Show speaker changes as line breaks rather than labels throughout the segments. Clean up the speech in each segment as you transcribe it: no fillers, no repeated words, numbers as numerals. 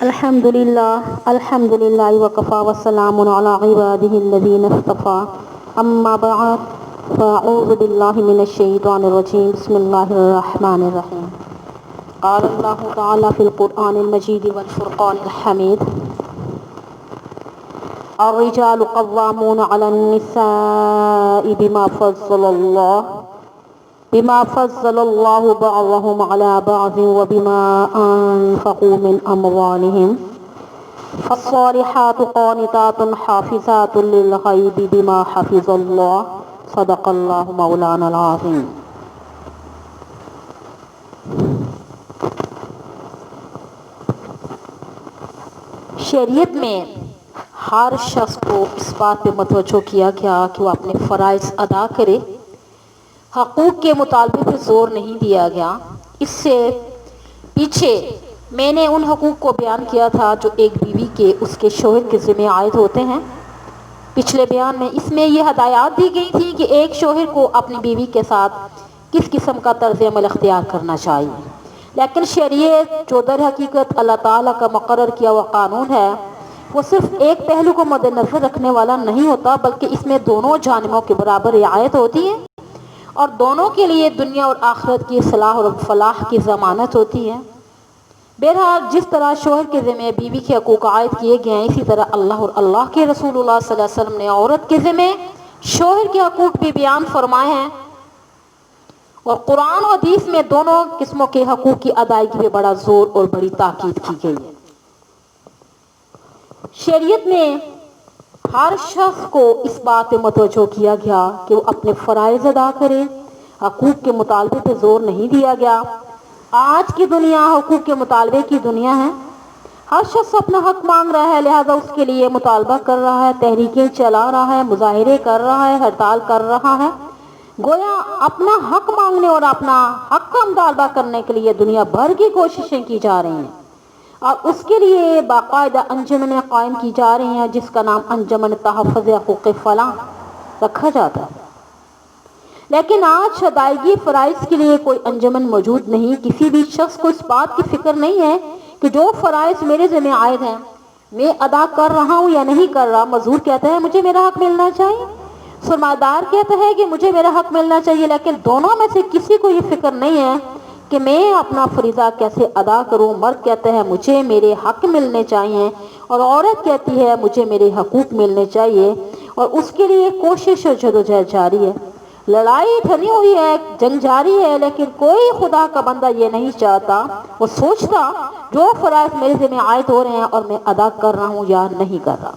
الحمدللہ وکفا وسلام علی عبادہ الذین اصطفى اما بعد فاعوذ باللہ من الشیطان الرجیم بسم اللہ الرحمن الرحیم قال اللہ تعالی فی القرآن المجید والفرقان الحمید الرجال قوامون علی النساء بما فضل اللہ بعضهم على بعض وبما انفقوا من اموالهم فالصالحات قانتات حافظات للغیب بما حفظ اللہ صدق اللہ مولانا العظیم۔ شریعت میں ہر شخص کو اس بات پہ متوجہ کیا گیا کہ وہ اپنے فرائض ادا کرے، حقوق کے مطالبے پہ زور نہیں دیا گیا۔ اس سے پیچھے میں نے ان حقوق کو بیان کیا تھا جو ایک بیوی کے اس کے شوہر کے ذمہ عائد ہوتے ہیں۔ پچھلے بیان میں اس میں یہ ہدایات دی گئی تھی کہ ایک شوہر کو اپنی بیوی کے ساتھ کس قسم کا طرز عمل اختیار کرنا چاہیے، لیکن شریعت جو در حقیقت اللہ تعالیٰ کا مقرر کیا ہوا قانون ہے وہ صرف ایک پہلو کو مد نظر رکھنے والا نہیں ہوتا، بلکہ اس میں دونوں جانبوں کے برابر رعایت ہوتی ہے اور دونوں کے لیے دنیا اور آخرت کی صلاح اور فلاح کی ضمانت ہوتی ہے۔ بہرحال جس طرح شوہر کے ذمہ بیوی کے حقوق عائد کیے گئے ہیں، اسی طرح اللہ اور اللہ کے رسول اللہ صلی اللہ علیہ وسلم نے عورت کے ذمہ شوہر کے حقوق بھی بیان فرمائے ہیں، اور قرآن و حدیث میں دونوں قسموں کے حقوق کی ادائیگی پہ بڑا زور اور بڑی تاکید کی گئی ہے۔ شریعت میں ہر شخص کو اس بات پہ متوجہ کیا گیا کہ وہ اپنے فرائض ادا کرے، حقوق کے مطالبے پہ زور نہیں دیا گیا۔ آج کی دنیا حقوق کے مطالبے کی دنیا ہے، ہر شخص اپنا حق مانگ رہا ہے، لہذا اس کے لیے مطالبہ کر رہا ہے، تحریکیں چلا رہا ہے، مظاہرے کر رہا ہے، ہڑتال کر رہا ہے۔ گویا اپنا حق مانگنے اور اپنا حق کا مطالبہ کرنے کے لیے دنیا بھر کی کوششیں کی جا رہی ہیں، اور اس کے لیے باقاعدہ انجمنیں قائم کی جا رہی ہیں جس کا نام انجمن تحفظ حقوق فلاں رکھا جاتا ہے۔ لیکن آج ادائیگی فرائض کے لیے کوئی انجمن موجود نہیں۔ کسی بھی شخص کو اس بات کی فکر نہیں ہے کہ جو فرائض میرے ذمہ عائد ہیں میں ادا کر رہا ہوں یا نہیں کر رہا۔ مزدور کہتا ہے مجھے میرا حق ملنا چاہیے، سرمایہ دار کہتا ہے کہ مجھے میرا حق ملنا چاہیے، لیکن دونوں میں سے کسی کو یہ فکر نہیں ہے کہ میں اپنا فریضہ کیسے ادا کروں۔ مرد کہتا ہے مجھے میرے حق ملنے چاہیے، اور عورت کہتی ہے مجھے میرے حقوق ملنے چاہیے، اور اس کے لیے کوشش اور جدوجہد جاری ہے۔ لڑائی بھری ہوئی ہے، جنگ جاری ہے، لیکن کوئی خدا کا بندہ یہ نہیں چاہتا، وہ سوچتا جو فرائض میرے ذمہ عائد ہو رہے ہیں اور میں ادا کر رہا ہوں یا نہیں کر رہا۔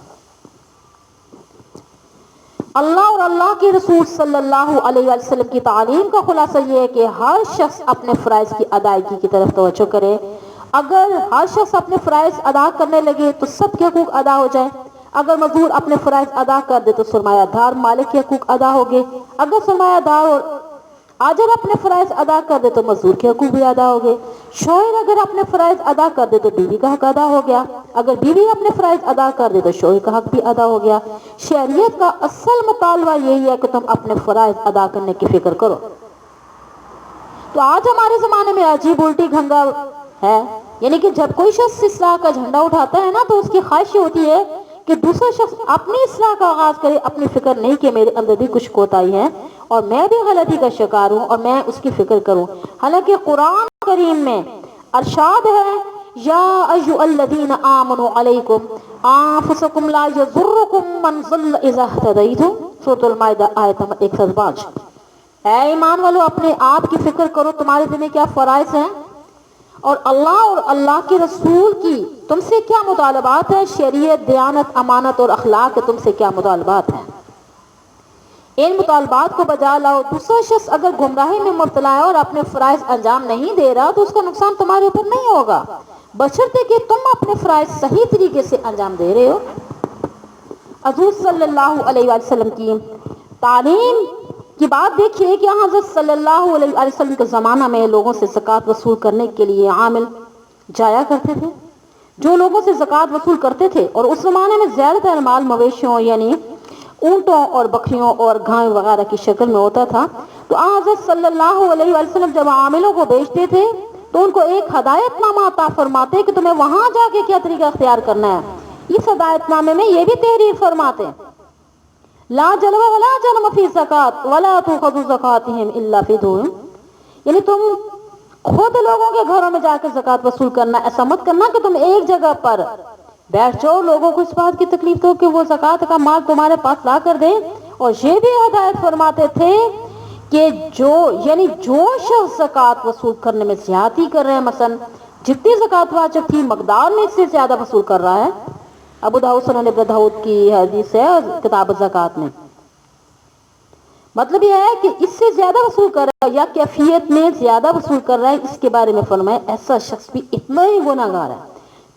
اللہ اور اللہ کے رسول صلی اللہ علیہ وسلم کی تعلیم کا خلاصہ یہ ہے کہ ہر شخص اپنے فرائض کی ادائیگی کی طرف توجہ کرے۔ اگر ہر شخص اپنے فرائض ادا کرنے لگے تو سب کے حقوق ادا ہو جائے۔ اگر مزدور اپنے فرائض ادا کر دے تو سرمایہ دار مالک کے حقوق ادا ہو گئے۔ اگر سرمایہ دار اور آجر اپنے فرائض ادا کر دے تو مزدور کے حقوق بھی ادا ہو گئے۔ شوہر اگر اپنے فرائض ادا کر دے تو بیوی کا حق ادا ہو گیا۔ اگر بیوی اپنے فرائض ادا کر دے تو شوہر کا حق بھی ادا ہو گیا۔ شریعت کا اصل مطالبہ یہی ہے کہ تم اپنے فرائض ادا کرنے کی فکر کرو۔ تو آج ہمارے زمانے میں عجیب الٹی گھنگا ہے، یعنی کہ جب کوئی شخص اصلاح کا جھنڈا اٹھاتا ہے نا تو اس کی خواہش ہوتی ہے کہ دوسرا شخص اپنی اصلاح کا آغاز کرے، اپنی فکر نہیں کہ میرے اندر بھی کچھ کوتاہی ہے اور میں بھی غلطی کا شکار ہوں اور میں اس کی فکر کروں۔ حالانکہ قرآن کریم میں ارشاد ہے یا ایھا الذین آمنوا علیکم انفسکم لا یضرکم من ضل اذا اہتدیتم، سورۃ المائدہ آیت نمبر 105۔ اے ایمان والو اپنے آپ کی فکر کرو، تمہارے ذمہ کیا فرائض ہیں اور اللہ اور اللہ کے رسول کی تم سے کیا مطالبات ہیں۔ شریعت، دیانت، امانت اور اخلاق کے تم سے کیا مطالبات ہیں، ان مطالبات کو بجا لاؤ۔ دوسرا شخص اگر گمراہی میں مبتلا ہے اور اپنے فرائض انجام نہیں دے رہا تو اس کا نقصان تمہارے اوپر نہیں ہوگا، بشرطے کہ تم اپنے فرائض صحیح طریقے سے انجام دے رہے ہو۔ حضور صلی اللہ علیہ وسلم کی تعلیم کی بات دیکھیے کہ حضرت صلی اللہ علیہ وسلم کے زمانہ میں لوگوں سے زکوٰۃ وصول کرنے کے لیے عامل جایا کرتے تھے جو لوگوں سے زکوٰۃ وصول کرتے تھے، اور اس زمانے میں زیادہ تر مال مویشیوں یعنی اونٹوں اور بکریوں اور گھائیں وغیرہ کی شکل میں ہوتا تھا۔ تو حضرت صلی اللہ علیہ وسلم جب عاملوں کو بیچتے تھے تو ان کو ایک ہدایت نامہ عطا فرماتے کہ تمہیں وہاں جا کے کیا طریقہ اختیار کرنا ہے۔ اس ہدایت نامے میں یہ بھی تحریر فرماتے لا جلوہ ولا جنم فی زکات ولا تؤخذ زکاتہم الا فی دور، یعنی تم خود لوگوں کے گھروں میں جا کے زکات وصول کرنا، ایسا مت کرنا کہ تم ایک جگہ پر بیٹھ جاؤ، لوگوں کو اس بات کی تکلیف ہو کہ وہ زکات کا مال تمہارے پاس لا کر دیں۔ اور یہ بھی ہدایت فرماتے تھے کہ جو شخص زکات وصول کرنے میں زیادتی کر رہے ہیں، مثلا جتنی زکات واجب تھی مقدار میں اس سے زیادہ وصول کر رہا ہے، ابو داؤد سنن ابن داؤد کی حدیث ہے کتاب الزکات میں، مطلب یہ ہے کہ اس سے زیادہ وصول کر رہا ہے یا کیفیت میں زیادہ وصول کر رہا ہے، اس کے بارے میں فرمایا ایسا شخص بھی اتنا ہی گناہگار ہے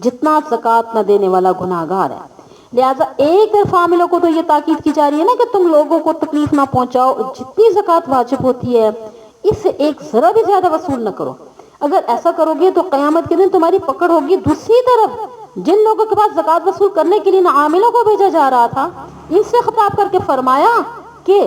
جتنا زکات نہ دینے والا گناہگار ہے۔ لہٰذا ایک طرف عاملوں کو تو یہ تاکید کی جا رہی ہے نا کہ تم لوگوں کو تکلیف نہ پہنچاؤ، جتنی زکات واجب ہوتی ہے اس سے ایک ذرا بھی زیادہ وصول نہ کرو، اگر ایسا کرو گے تو قیامت کے دن تمہاری پکڑ ہوگی۔ دوسری طرف جن لوگوں کے پاس زکات وصول کرنے کے لیے نہ عاملوں کو بھیجا جا رہا تھا، ان سے خطاب کر کے فرمایا کہ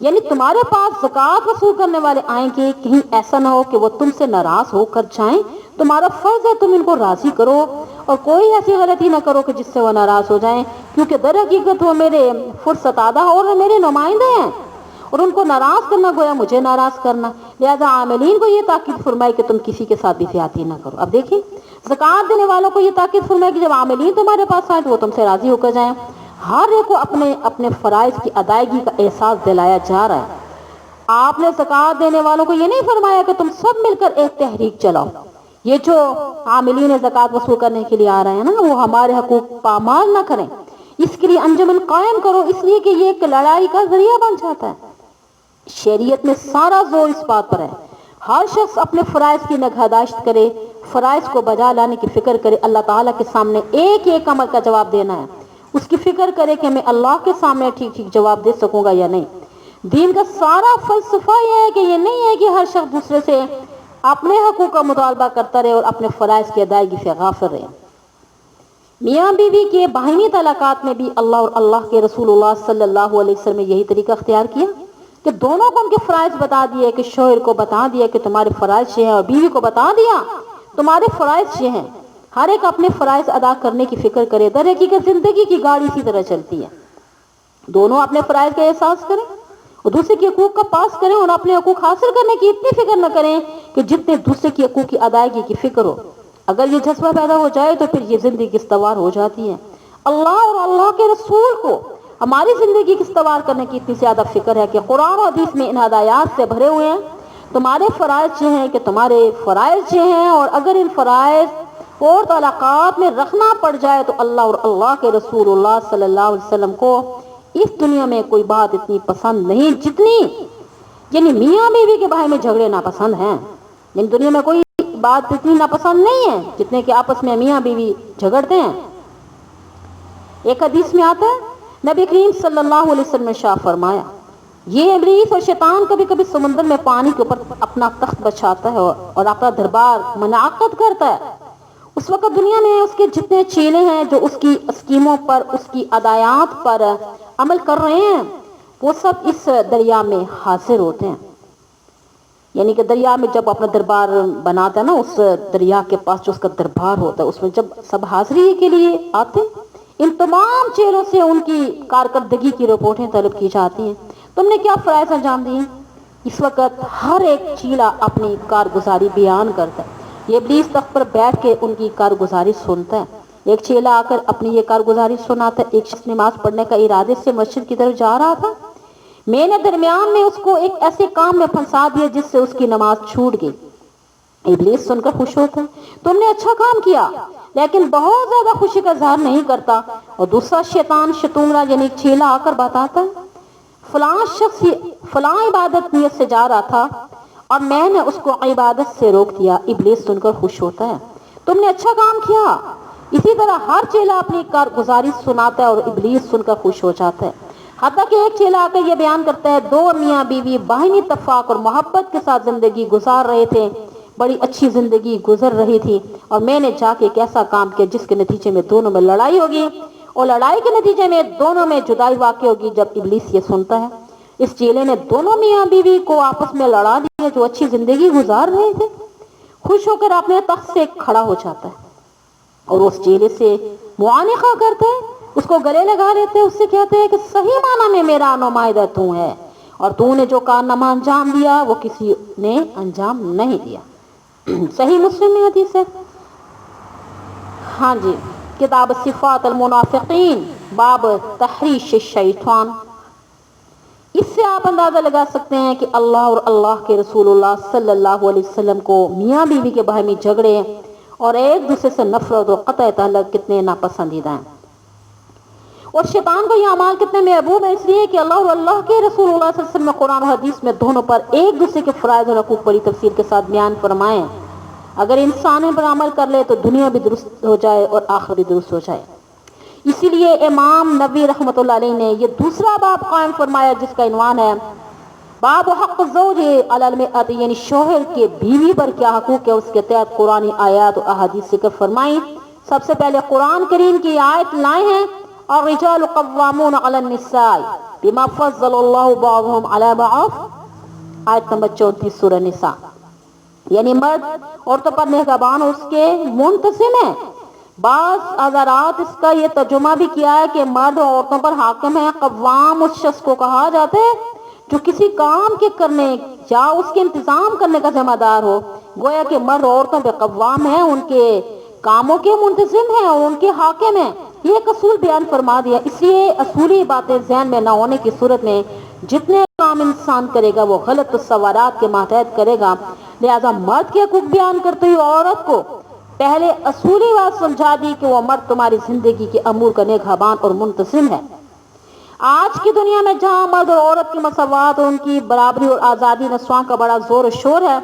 یعنی تمہارے پاس زکات وصول کرنے والے آئیں گے، کہیں ایسا نہ ہو کہ وہ تم سے ناراض ہو کر جائیں، تمہارا فرض ہے تم ان کو راضی کرو اور کوئی ایسی غلطی نہ کرو کہ جس سے وہ ناراض ہو جائیں، کیونکہ در حقیقت وہ میرے فرستادہ اور میرے نمائندے ہیں اور ان کو ناراض کرنا گویا مجھے ناراض کرنا۔ لہذا عاملین کو یہ تاکید فرمائی کہ تم کسی کے ساتھ بھی زیادتی نہ کرو۔ اب دیکھیں زکات دینے والوں کو یہ تاکید فرمائی کہ جب عاملین تمہارے پاس آئیں تو وہ تم سے راضی ہو کر جائیں۔ ہر ایک کو اپنے اپنے فرائض کی ادائیگی کا احساس دلایا جا رہا ہے۔ آپ نے زکات دینے والوں کو یہ نہیں فرمایا کہ تم سب مل کر ایک تحریک چلاؤ، یہ جو عاملین زکات وصول کرنے کے لیے آ رہے ہیں نا وہ ہمارے حقوق پامال نہ کریں، اس کے لیے انجمن قائم کرو، اس لیے کہ یہ ایک لڑائی کا ذریعہ بن جاتا ہے۔ شریعت میں سارا زور اس بات پر ہے ہر شخص اپنے فرائض کی نگہداشت کرے، فرائض کو بجا لانے کی فکر کرے، اللہ تعالیٰ کے سامنے ایک ایک عمل کا جواب دینا ہے، اس کی فکر کرے کہ میں اللہ کے سامنے ٹھیک ٹھیک جواب دے سکوں گا یا نہیں۔ دین کا سارا فلسفہ یہ ہے کہ یہ نہیں ہے کہ ہر شخص دوسرے سے اپنے حقوق کا مطالبہ کرتا رہے اور اپنے فرائض کی ادائیگی سے غافل رہے۔ میاں بیوی کے باہمی تعلقات میں بھی اللہ اور اللہ کے رسول اللہ صلی اللہ علیہ وسلم نے یہی طریقہ اختیار کیا کہ دونوں کو ان کے فرائض بتا دیے، کہ شوہر کو بتا دیا کہ تمہارے فرائض یہ ہیں اور بیوی کو بتا دیا تمہارے فرائض یہ ہیں، ہر ایک اپنے فرائض ادا کرنے کی فکر کرے۔ در حقیقت زندگی کی گاڑی اسی طرح چلتی ہے، دونوں اپنے فرائض کا احساس کریں اور دوسرے کے حقوق کا پاس کریں اور اپنے حقوق حاصل کرنے کی اتنی فکر نہ کریں کہ جتنے دوسرے کے حقوق کی ادائیگی کی فکر ہو۔ اگر یہ جذبہ پیدا ہو جائے تو پھر یہ زندگی استوار ہو جاتی ہے۔ اللہ اور اللہ کے رسول کو ہماری زندگی کی استوار کرنے کی اتنی زیادہ فکر ہے کہ قرآن و حدیث میں ان ہدایات سے بھرے ہوئے ہیں۔ تمہارے فرائض یہ ہیں کہ تمہارے فرائض یہ ہیں، اور اگر ان فرائض اور تعلقات میں رکھنا پڑ جائے تو اللہ اور اللہ کے رسول اللہ صلی اللہ علیہ وسلم کو اس دنیا میں کوئی بات اتنی پسند نہیں جتنی یعنی میاں بیوی کے باہر میں جھگڑے ناپسند ہیں۔ یعنی دنیا میں کوئی بات اتنی ناپسند نہیں ہے جتنے کہ آپس میں میاں بیوی جھگڑتے ہیں۔ ایک حدیث میں آتا ہے نبی کریم صلی اللہ علیہ وسلم نے شاہ فرمایا یہ ابلیس اور شیطان کبھی کبھی سمندر میں پانی کے اوپر اپنا تخت بچھاتا ہے اور اپنا دربار منعقد کرتا ہے۔ اس وقت دنیا میں اس کے جتنے چیلے ہیں جو اس کی اسکیموں پر، اس کی ادایات پر عمل کر رہے ہیں، وہ سب اس دریا میں حاضر ہوتے ہیں۔ یعنی کہ دریا میں جب اپنا دربار بناتا ہے نا، اس دریا کے پاس جو اس کا دربار ہوتا ہے اس میں جب سب حاضری کے لیے آتے ہیں، ان تمام چیلوں سے ان کی کارکردگی کی رپورٹیں طلب کی جاتی ہیں، تم نے کیا فرائض انجام دیے۔ اس وقت ہر ایک چیلا اپنی کارگزاری بیان کرتا ہے، یہ ابلیس تخت پر بیٹھ کے ان کی کارگزاری سنتا ہے۔ ایک چیلا آ کر اپنی یہ کارگزاری سناتا ہے، ایک شخص نماز پڑھنے کا ارادے سے مسجد کی طرف جا رہا تھا، میں نے درمیان میں اس کو ایک ایسے کام میں پھنسا دیا جس سے اس کی نماز چھوٹ گئی۔ ابلیس سن کر خوش ہوتا ہے، تم نے اچھا کام کیا، لیکن بہت زیادہ خوشی کا اظہار نہیں کرتا۔ اور دوسرا شیطان شتونگرا یعنی ایک چیلا آ کر بتاتا ہے فلاں شخص فلاں عبادت نیت سے جا رہا تھا اور میں نے اس کو عبادت سے روک دیا۔ ابلیس سن کر خوش ہوتا ہے، تم نے اچھا کام کیا۔ اسی طرح ہر چیلا اپنی کارگزاری سناتا ہے اور ابلیس سن کر خوش ہو جاتا ہے، حتیٰ کہ ایک چیلا آ کر یہ بیان کرتا ہے دو میاں بیوی باہمی اتفاق اور محبت کے ساتھ زندگی گزار رہے تھے، بڑی اچھی زندگی گزر رہی تھی، اور میں نے جا کے ایک ایسا کام کیا جس کے نتیجے میں دونوں میں لڑائی ہوگی اور لڑائی کے نتیجے میں دونوں میں جدائی واقع ہوگی۔ جب ابلیس یہ سنتا ہے، اس چیلے نے دونوں میاں بیوی کو آپس میں لڑا دیا جو اچھی زندگی گزار رہے تھے۔ خوش ہو کر اپنے تخت سے کھڑا ہو جاتا ہے اور اس چہرے سے معانقہ کرتے ہیں، اس کو گلے لگا لیتے ہیں، اس سے کہتے ہیں کہ صحیح معنی میں میرا نمائندہ تو ہے، اور تو نے جو کارنامہ انجام دیا وہ کسی نے انجام نہیں دیا۔ صحیح مسلم میں حدیث ہے۔ ہاں جی، کتاب صفات المنافقین، باب تحریش الشیطان۔ اس سے آپ اندازہ لگا سکتے ہیں کہ اللہ اور اللہ کے رسول اللہ صلی اللہ علیہ وسلم کو میاں بیوی کے باہمی جھگڑے اور ایک دوسرے سے نفرت اور قطع تعلق کتنے ناپسندیدہ ہیں، اور شیطان کو یہ اعمال کتنے محبوب ہیں، اس لیے کہ اللہ اور اللہ کے رسول اللہ صلی اللہ علیہ وسلم نے قرآن و حدیث میں دونوں پر ایک دوسرے کے فرائض اور حقوق بڑی تفصیل کے ساتھ بیان فرمائے۔ اگر انسان ان پر عمل کر لے تو دنیا بھی درست ہو جائے اور آخرت بھی درست ہو جائے۔ اسی لیے امام نبی رحمۃ اللہ علیہ نے یہ دوسرا باب قائم فرمایا جس کا عنوان ہے باب حق الزوج علی المرأۃ، یعنی شوہر کے بیوی پر کیا حقوق ہے۔ اس کے تحت قرآنی آیات و احادیث ذکر فرمائی۔ سب سے پہلے قرآن کریم کی آیت لائے ہیں، الرجال قوامون علی النساء بما فضل اللہ بعضهم علی بعض، آیت نمبر 34 سورہ نساء، یعنی مرد عورتوں پر نگہبان اس کے منتظم ہیں۔ بعض حضرات اس کا یہ ترجمہ بھی کیا ہے کہ مرد عورتوں پر حاکم ہے۔ قوام اس شخص کو کہا جاتا ہے جو کسی کام کے کرنے یا اس کے انتظام کرنے کا ذمہ دار ہو، گویا کہ مرد عورتوں پہ قوام ہے، ان کے کاموں کے منتظم ہیں اور ان کے حاکم ہیں۔ یہ ایک اصول بیان فرما دیا، اس لیے اصولی باتیں ذہن میں نہ ہونے کی صورت میں جتنے کام انسان کرے گا وہ غلط تصورات کے ماتحت کرے گا۔ لہذا مرد کے حقوق بیان کرتے ہوئے عورت کو پہلے اصولی بات سمجھا دی کہ وہ مرد تمہاری زندگی کے امور کا نگہبان اور منتظم ہے۔ آج کی دنیا میں جہاں مرد اور عورت کی مساوات اور ان کی برابری اور آزادی نسواں کا بڑا زور و شور ہے،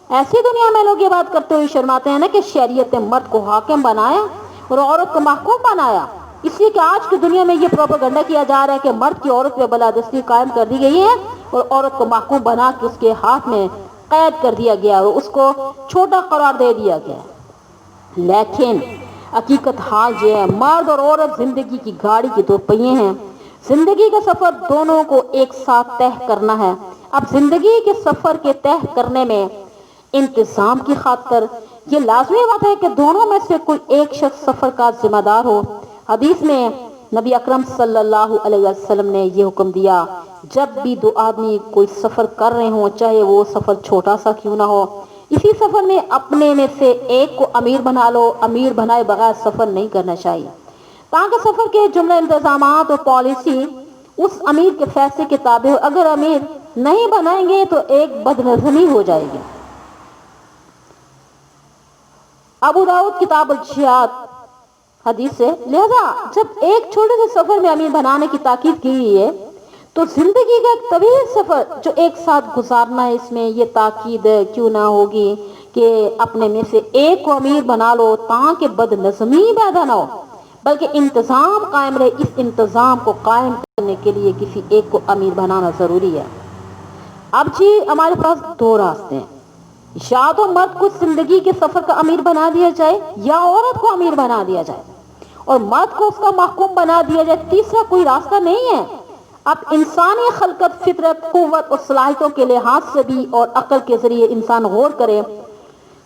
ایسی دنیا میں لوگ یہ بات کرتے ہوئے شرماتے ہیں نا کہ شریعت نے مرد کو حاکم بنایا اور عورت کو محکوم بنایا۔ اس لیے کہ آج کی دنیا میں یہ پروپیگنڈا کیا جا رہا ہے کہ مرد کی عورت پہ بالادستی قائم کر دی گئی ہے اور عورت کو محکوم بنا کے اس کے ہاتھ میں قید کر دیا گیا اور اس کو چھوٹا قرار دے دیا گیا۔ لیکن حقیقت حال یہ ہے، مرد اور عورت زندگی کی گاڑی کی دو پہیے ہیں۔ زندگی کا سفر دونوں کو ایک ساتھ طے کرنا ہے۔ اب زندگی کے سفر کے طے کرنے میں انتظام کی خاطر یہ لازمی بات ہے کہ دونوں میں سے کوئی ایک شخص سفر کا ذمہ دار ہو۔ حدیث میں نبی اکرم صلی اللہ علیہ وسلم نے یہ حکم دیا، جب بھی دو آدمی کوئی سفر کر رہے ہوں، چاہے وہ سفر چھوٹا سا کیوں نہ ہو، اسی سفر میں اپنے میں سے ایک کو امیر بنا لو۔ امیر بنائے بغیر سفر نہیں کرنا چاہیے، تاکہ سفر کے جملہ انتظامات اور پالیسی اس امیر کے فیصلے کے تابع ہو۔ اگر امیر نہیں بنائیں گے تو ایک بدنظمی ہو جائے گی۔ ابو داؤد کتاب الجہاد حدیث سے، لہذا جب ایک چھوٹے سے سفر میں امیر بنانے کی تاکید کی گئی ہے تو زندگی کا ایک طویل سفر جو ایک ساتھ گزارنا ہے، اس میں یہ تاکید کیوں نہ ہوگی کہ اپنے میں سے ایک کو امیر بنا لو تاکہ بد نظمی پیدا نہ ہو، بلکہ انتظام قائم رہے۔ اس انتظام کو قائم کرنے کے لیے کسی ایک کو امیر بنانا ضروری ہے۔ اب جی ہمارے پاس دو راستے ہیں، یا تو مرد کو زندگی کے سفر کا امیر بنا دیا جائے یا عورت کو امیر بنا دیا جائے اور مرد کو اس کا محکوم بنا دیا جائے، تیسرا کوئی راستہ نہیں ہے۔ اب انسانی خلقت، فطرت، قوت اور صلاحیتوں کے لحاظ سے بھی اور عقل کے ذریعے انسان غور کرے،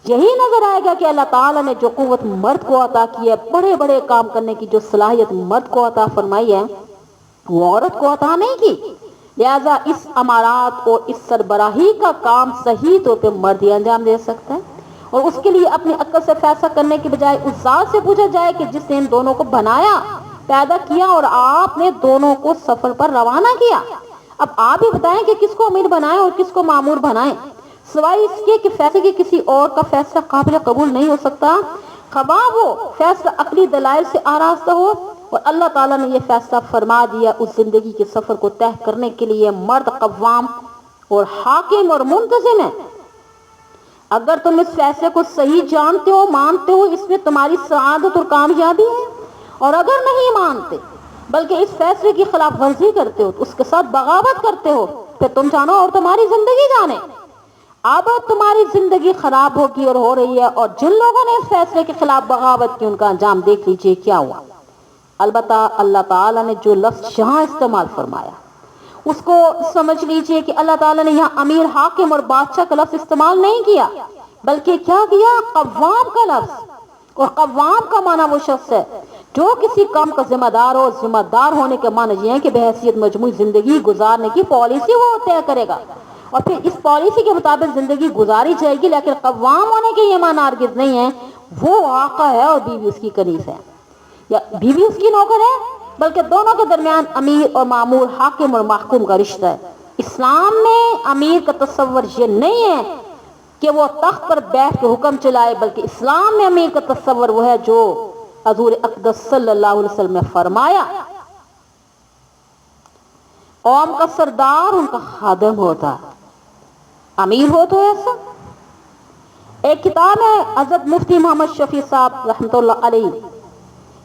یہی نظر آئے گا کہ اللہ تعالیٰ نے جو قوت مرد کو عطا کی ہے، بڑے بڑے کام کرنے کی جو صلاحیت مرد کو عطا فرمائی ہے، وہ عورت کو عطا نہیں کی۔ لہذا اس امارات اور اس سربراہی کا کام صحیح طور پہ مرد ہی انجام دے سکتا ہے، اور اس کے لیے اپنی عقل سے فیصلہ کرنے کے بجائے اس ذات سے پوچھا جائے کہ جس نے ان دونوں کو بنایا، پیدا کیا اور آپ نے دونوں کو سفر پر روانہ کیا۔ اب آپ ہی بتائیں کہ کس کو امیر بنائیں اور کس کو مامور بنائیں، سوائے اس کے کہ فیصلے کی کسی اور کا فیصلہ قابل قبول نہیں ہو سکتا، خواہ وہ فیصلہ عقلی دلائل سے آراستہ ہو۔ اور اللہ تعالیٰ نے یہ فیصلہ فرما دیا، اس زندگی کے سفر کو طے کرنے کے لیے مرد قوام اور حاکم اور منتظم ہے۔ اگر تم اس فیصلے کو صحیح جانتے ہو، مانتے ہو، اس میں تمہاری سعادت اور کامیابی ہے، اور اگر نہیں مانتے بلکہ اس فیصلے کی خلاف ورزی کرتے ہو، اس کے ساتھ بغاوت کرتے ہو، پھر تم جانو اور تمہاری زندگی جانے۔ اب تمہاری زندگی خراب ہوگی اور ہو رہی ہے، اور جن لوگوں نے اس فیصلے کے خلاف بغاوت کی ان کا انجام دیکھ لیجئے کیا ہوا۔ البتہ اللہ تعالیٰ نے جو لفظ یہاں استعمال فرمایا اس کو سمجھ لیجئے کہ اللہ تعالیٰ نے یہاں امیر، حاکم اور بادشاہ کا لفظ استعمال نہیں کیا، بلکہ کیا کیا؟ قوام کا لفظ۔ اور قوام کا معنی وہ شخص ہے جو کسی کام کا ذمہ دار ہو۔ ذمہ دار ہونے کے معنی یہ ہے کہ بحیثیت مجموعی زندگی گزارنے کی پالیسی وہ طے کرے گا اور پھر اس پالیسی کے مطابق زندگی گزاری جائے گی، لیکن قوام ہونے کے یہ معنی ہرگز نہیں ہے وہ آقا ہے اور بیوی اس کی کنیز ہے یا بیوی اس کی نوکر ہے، بلکہ دونوں کے درمیان امیر اور مامور، حاکم اور محکوم کا رشتہ ہے۔ اسلام میں امیر کا تصور یہ نہیں ہے کہ وہ تخت پر بیٹھ کے حکم چلائے، بلکہ اسلام میں امیر کا تصور وہ ہے جو حضور اقدس صلی اللہ علیہ وسلم نے فرمایا قوم کا سردار ان کا خادم ہوتا، امیر ہو تو ایسا۔ ایک کتاب ہے حضرت مفتی محمد شفیع صاحب رحمۃ اللہ علیہ،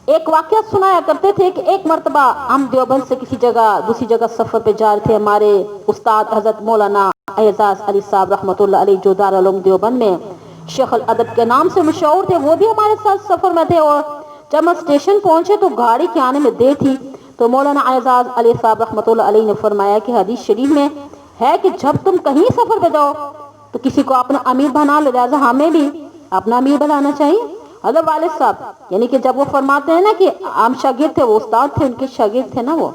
ایک واقعہ سنایا کرتے تھے کہ ایک مرتبہ ہم دیوبند سے کسی جگہ دوسری جگہ سفر پہ جا رہے تھے۔ ہمارے استاد حضرت مولانا اعزاز علی صاحب رحمۃ اللہ علیہ جو دارالعلوم دیوبند میں شیخ الادب کے نام سے مشہور تھے، وہ بھی ہمارے ساتھ سفر میں تھے۔ اور جب ہم اسٹیشن پہنچے تو گاڑی کے آنے میں دیر تھی، تو مولانا اعزاز علی صاحب رحمۃ اللہ علیہ نے فرمایا کہ حدیث شریف میں ہے کہ جب تم کہیں سفر پہ جاؤ تو کسی کو اپنا امیر بنا لو، لہٰذا ہمیں بھی اپنا امیر بنانا چاہیے۔ حضرت والد صاحب یعنی کہ جب وہ فرماتے ہیں نا کہ ہم شاگرد تھے، وہ استاد تھے، ان کے شاگرد تھے نا وہ۔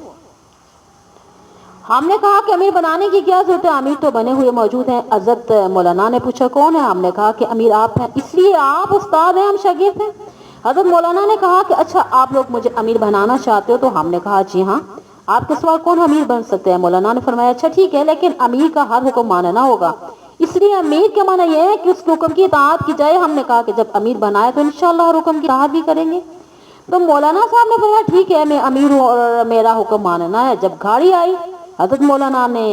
ہم نے کہا کہ امیر بنانے کی کیا ضرورت ہے، امیر تو بنے ہوئے موجود ہیں۔ حضرت مولانا نے پوچھا کون ہے؟ ہم نے کہا کہ امیر آپ ہیں، اس لیے آپ استاد ہیں، ہم شاگرد ہیں۔ حضرت مولانا نے کہا کہ اچھا آپ لوگ مجھے امیر بنانا چاہتے ہو؟ تو ہم نے کہا جی ہاں، آپ کے سوا کون امیر بن سکتے ہیں؟ مولانا نے فرمایا اچھا ٹھیک ہے، لیکن امیر کا ہر حکم ماننا ہوگا، اس لیے امیر کے معنی یہ ہے کہ اس کے حکم کی اطاعت کی جائے۔ ہم نے کہا کہ جب امیر بنائے تو انشاءاللہ ہر حکم کی اطاعت بھی کریں گے۔ تو مولانا صاحب نے فرمایا ٹھیک ہے، میں امیر ہوں اور میرا حکم ماننا ہے۔ جب گاڑی آئی، حضرت مولانا نے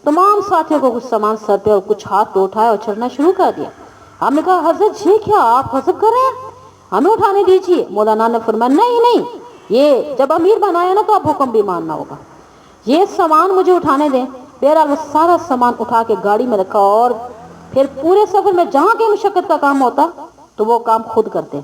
تمام ساتھیوں کو کچھ سامان سر پہ اور کچھ ہاتھ پہ اٹھایا اور چڑھنا شروع کر دیا۔ ہم نے کہا حضرت یہ کیا، آپ غضب کر رہے ہیں، ہمیں اٹھانے دیجیے۔ مولانا نے فرمایا نہیں، یہ جب امیر بنایا نا تو اب حکم بھی ماننا ہوگا، یہ سامان مجھے اٹھانے دیں۔ بہرحال وہ سارا سامان اٹھا کے گاڑی میں رکھا اور پھر پورے سفر میں جہاں کے مشقت کا کام ہوتا تو وہ کام خود کرتے،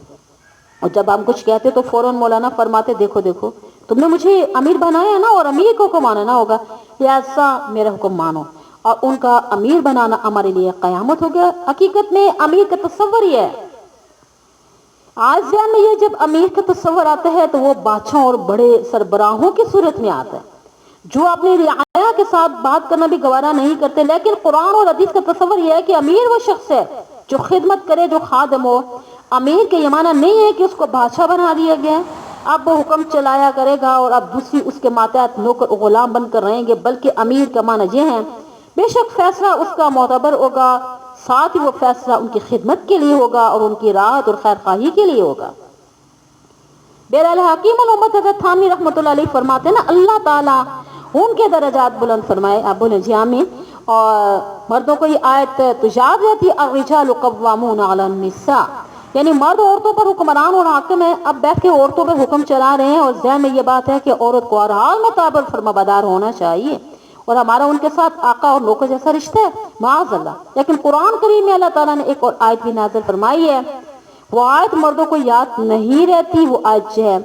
اور جب ہم کچھ کہتے تو فوراً مولانا فرماتے دیکھو تم نے مجھے امیر بنایا ہے نا اور امیر کو حکم ماننا ہوگا، لہذا میرا حکم مانو۔ اور ان کا امیر بنانا ہمارے لیے قیامت ہو گیا۔ حقیقت میں امیر کا تصور یہ ہے، آج ذہن میں یہ جب امیر کا تصور آتا ہے تو وہ بادشاہوں اور بڑے سربراہوں کی صورت میں آتا ہے جو اپنی رعایا کے ساتھ بات کرنا بھی گوارا نہیں کرتے۔ لیکن قرآن اور حدیث کا تصور یہ ہے کہ امیر وہ شخص ہے جو خدمت کرے، جو خادم ہو۔ امیر کے یہ معنی نہیں ہے کہ اس کو بادشاہ بنا دیا گیا، اب وہ حکم چلایا کرے گا اور اب دوسری اس کے ماتحت نوکر غلام بن کر رہیں گے، بلکہ امیر کا معنی یہ ہے بے شک فیصلہ اس کا معتبر ہوگا، ساتھ ہی وہ فیصلہ ان کی خدمت کے لیے ہوگا اور ان کی راحت اور خیر خواہی کے لیے ہوگا۔ بہرحال حکیم الامت حضرت تھانوی رحمۃ اللہ علیہ فرماتے ہیں نا اللہ تعالیٰ ان کے درجات بلند فرمائے، آپ بولیں جی آمین۔ اور مردوں کو یہ آیت تو یاد رہتی الرجال قوامون علی النساء، یعنی مرد عورتوں پر حکمران اور حاکم ہے۔ اب بیٹھ کے عورتوں پر حکم چلا رہے ہیں اور ذہن میں یہ بات ہے کہ عورت کو ہر حال میں تابع فرما بردار ہونا چاہیے اور ہمارا ان کے ساتھ آقا اور نوکر جیسا رشتہ ہے، معاذ اللہ۔ لیکن قرآن کریم میں اللہ تعالیٰ نے ایک اور آیت بھی نازل فرمائی ہے، وہ آیت مردوں کو یاد نہیں رہتی، وہ آیت ہے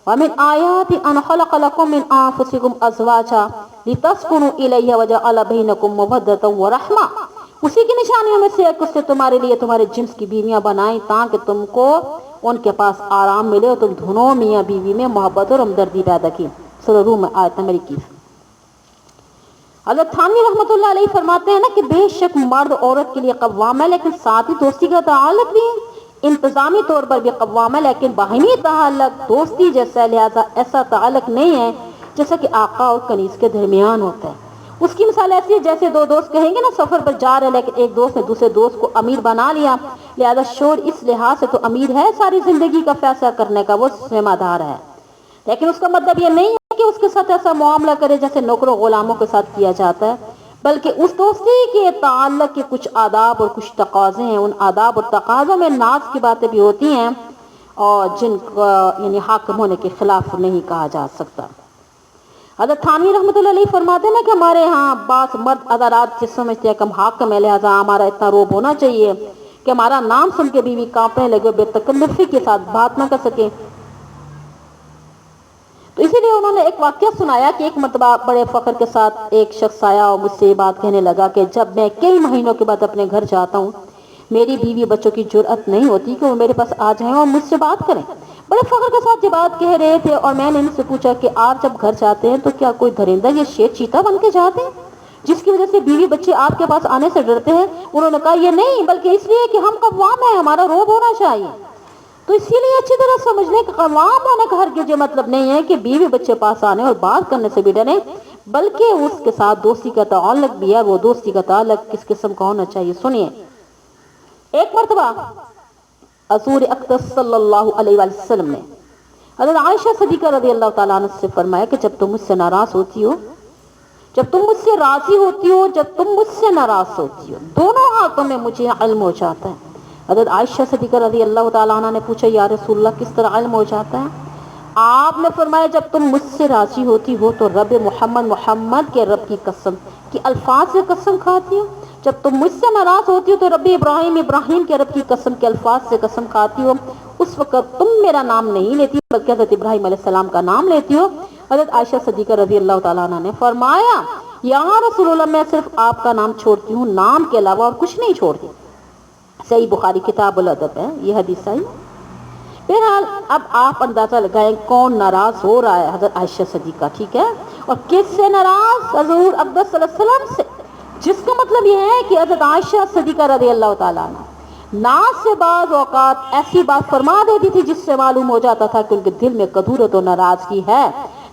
وَمِنْ آيَاتِ أَنْ خَلَقَ لَكُم مِّنْ أَنفُسِكُمْ أَزْوَاجًا لِتَسْكُنُوا إِلَيْهَا وَجَعَلَ بَيْنَكُم مَّوَدَّةً وَرَحْمَةً، اسی کی نشانیوں میں سے ایک اس سے تمہارے لیے تمہارے جنس کی بیویاں بنائیں تاکہ تم کو ان کے پاس آرام ملے اور تم دونوں میاں بیوی میں محبت اور ہمدردی پیدا کی۔ سورہ روم میں آیت نمبر 21۔ حضرت تھانوی رحمۃ اللہ علیہ فرماتے ہیں نا کہ بے شک مرد عورت کے لیے قوام ہے، لیکن ساتھ ہی دوستی کا تعلق بھی انتظامی طور پر بھی قوام ہے، لیکن باہمی تعلق دوستی جیسا ہے، لہذا ایسا تعلق نہیں ہے جیسا کہ آقا اور کنیز کے درمیان ہوتا ہے۔ اس کی مثال ایسی ہے جیسے دو دوست کہیں گے نا سفر پر جا رہے ہیں، لیکن ایک دوست نے دوسرے دوست کو امیر بنا لیا، لہذا شوہر اس لحاظ سے تو امیر ہے، ساری زندگی کا فیصلہ کرنے کا وہ ذمہ دار ہے، لیکن اس کا مطلب یہ نہیں ہے کہ اس کے ساتھ ایسا معاملہ کرے جیسے نوکروں غلاموں کے ساتھ کیا جاتا ہے، بلکہ اس دوستی کے تعلق کے کچھ آداب اور کچھ تقاضے ہیں۔ ان آداب اور تقاضوں میں ناز کی باتیں بھی ہوتی ہیں اور جن کا یعنی حاکم ہونے کے خلاف نہیں کہا جا سکتا۔ حضرت تھانوی رحمۃ اللہ علیہ فرماتے ہیں نا کہ ہمارے ہاں بعض مرد حضرات سے سمجھتے ہیں کہ ہم حاکم ہیں، لہٰذا ہمارا اتنا روب ہونا چاہیے کہ ہمارا نام سن کے بیوی کانپنے لگے، بے تکلفی کے ساتھ بات نہ کر سکے۔ تو اسی لیے انہوں نے ایک واقعہ سنایا کہ ایک مرتبہ بڑے فخر کے ساتھ ایک شخص آیا اور مجھ سے یہ بات کہنے لگا کہ جب میں کئی مہینوں کے بعد اپنے گھر جاتا ہوں میری بیوی بچوں کی جرأت نہیں ہوتی کہ وہ میرے پاس آ جائیں اور مجھ سے بات کریں. بڑے فخر کے ساتھ یہ بات کہہ رہے تھے اور میں نے ان سے پوچھا کہ آپ جب گھر جاتے ہیں تو کیا کوئی درندہ یا شیر چیتا بن کے جاتے ہیں جس کی وجہ سے بیوی بچے آپ کے پاس آنے سے ڈرتے ہیں؟ انہوں نے کہا یہ نہیں، بلکہ اس لیے کہ ہم قوام ہیں، ہمارا روب ہونا چاہیے. تو اسی لیے اچھی طرح سمجھنے کہ قوام ہونے کا ہرگز یہ مطلب نہیں ہے کہ بیوی بچے پاس آنے اور بات کرنے سے بھی ڈریں، بلکہ اس کے ساتھ دوستی کا تعلق بھی ہے. وہ دوستی کا تعلق کس قسم کا ہونا چاہیے؟ سنیے. ایک مرتبہ حضور اقدس صلی اللہ علیہ وآلہ وسلم نے حضرت عائشہ صدیقہ رضی اللہ تعالیٰ عنہ سے فرمایا کہ جب تم مجھ سے ناراض ہوتی ہو، جب تم مجھ سے راضی ہوتی ہو، جب تم مجھ سے ناراض ہوتی ہو، دونوں حالتوں میں مجھے علم ہو جاتا ہے. حضرت عائشہ صدیقہ رضی اللہ تعالیٰ عنہ نے پوچھا یا رسول اللہ کس طرح علم ہو جاتا ہے؟ آپ نے فرمایا جب تم مجھ سے راضی ہوتی ہو تو رب محمد کے رب کی قسم کی الفاظ سے قسم کھاتی ہو، جب تم مجھ سے ناراض ہوتی ہو تو رب ابراہیم کے رب کی قسم کے الفاظ سے قسم کھاتی ہو. اس وقت تم میرا نام نہیں لیتی بلکہ حضرت ابراہیم علیہ السلام کا نام لیتی ہو. حضرت عائشہ صدیقہ رضی اللہ تعالیٰ عنہ نے فرمایا یا رسول اللہ میں صرف آپ کا نام چھوڑتی ہوں، نام کے علاوہ اور کچھ نہیں چھوڑتی. صحیح بخاری کتاب الادب ہے یہ حدیث آئی. بہرحال اب آپ اندازہ لگائیں کون ناراض ہو رہا ہے؟ حضرت عائشہ صدیقہ، ٹھیک ہے. اور کس سے ناراض؟ حضور اقدس صلی اللہ علیہ وسلم سے، جس کا مطلب یہ ہے کہ حضرت عائشہ صدیقہ رضی اللہ تعالیٰ عنہ ناز سے بعض اوقات ایسی بات فرما دیتی تھی جس سے معلوم ہو جاتا تھا کہ ان کے دل میں کدورت و ناراضگی ہے،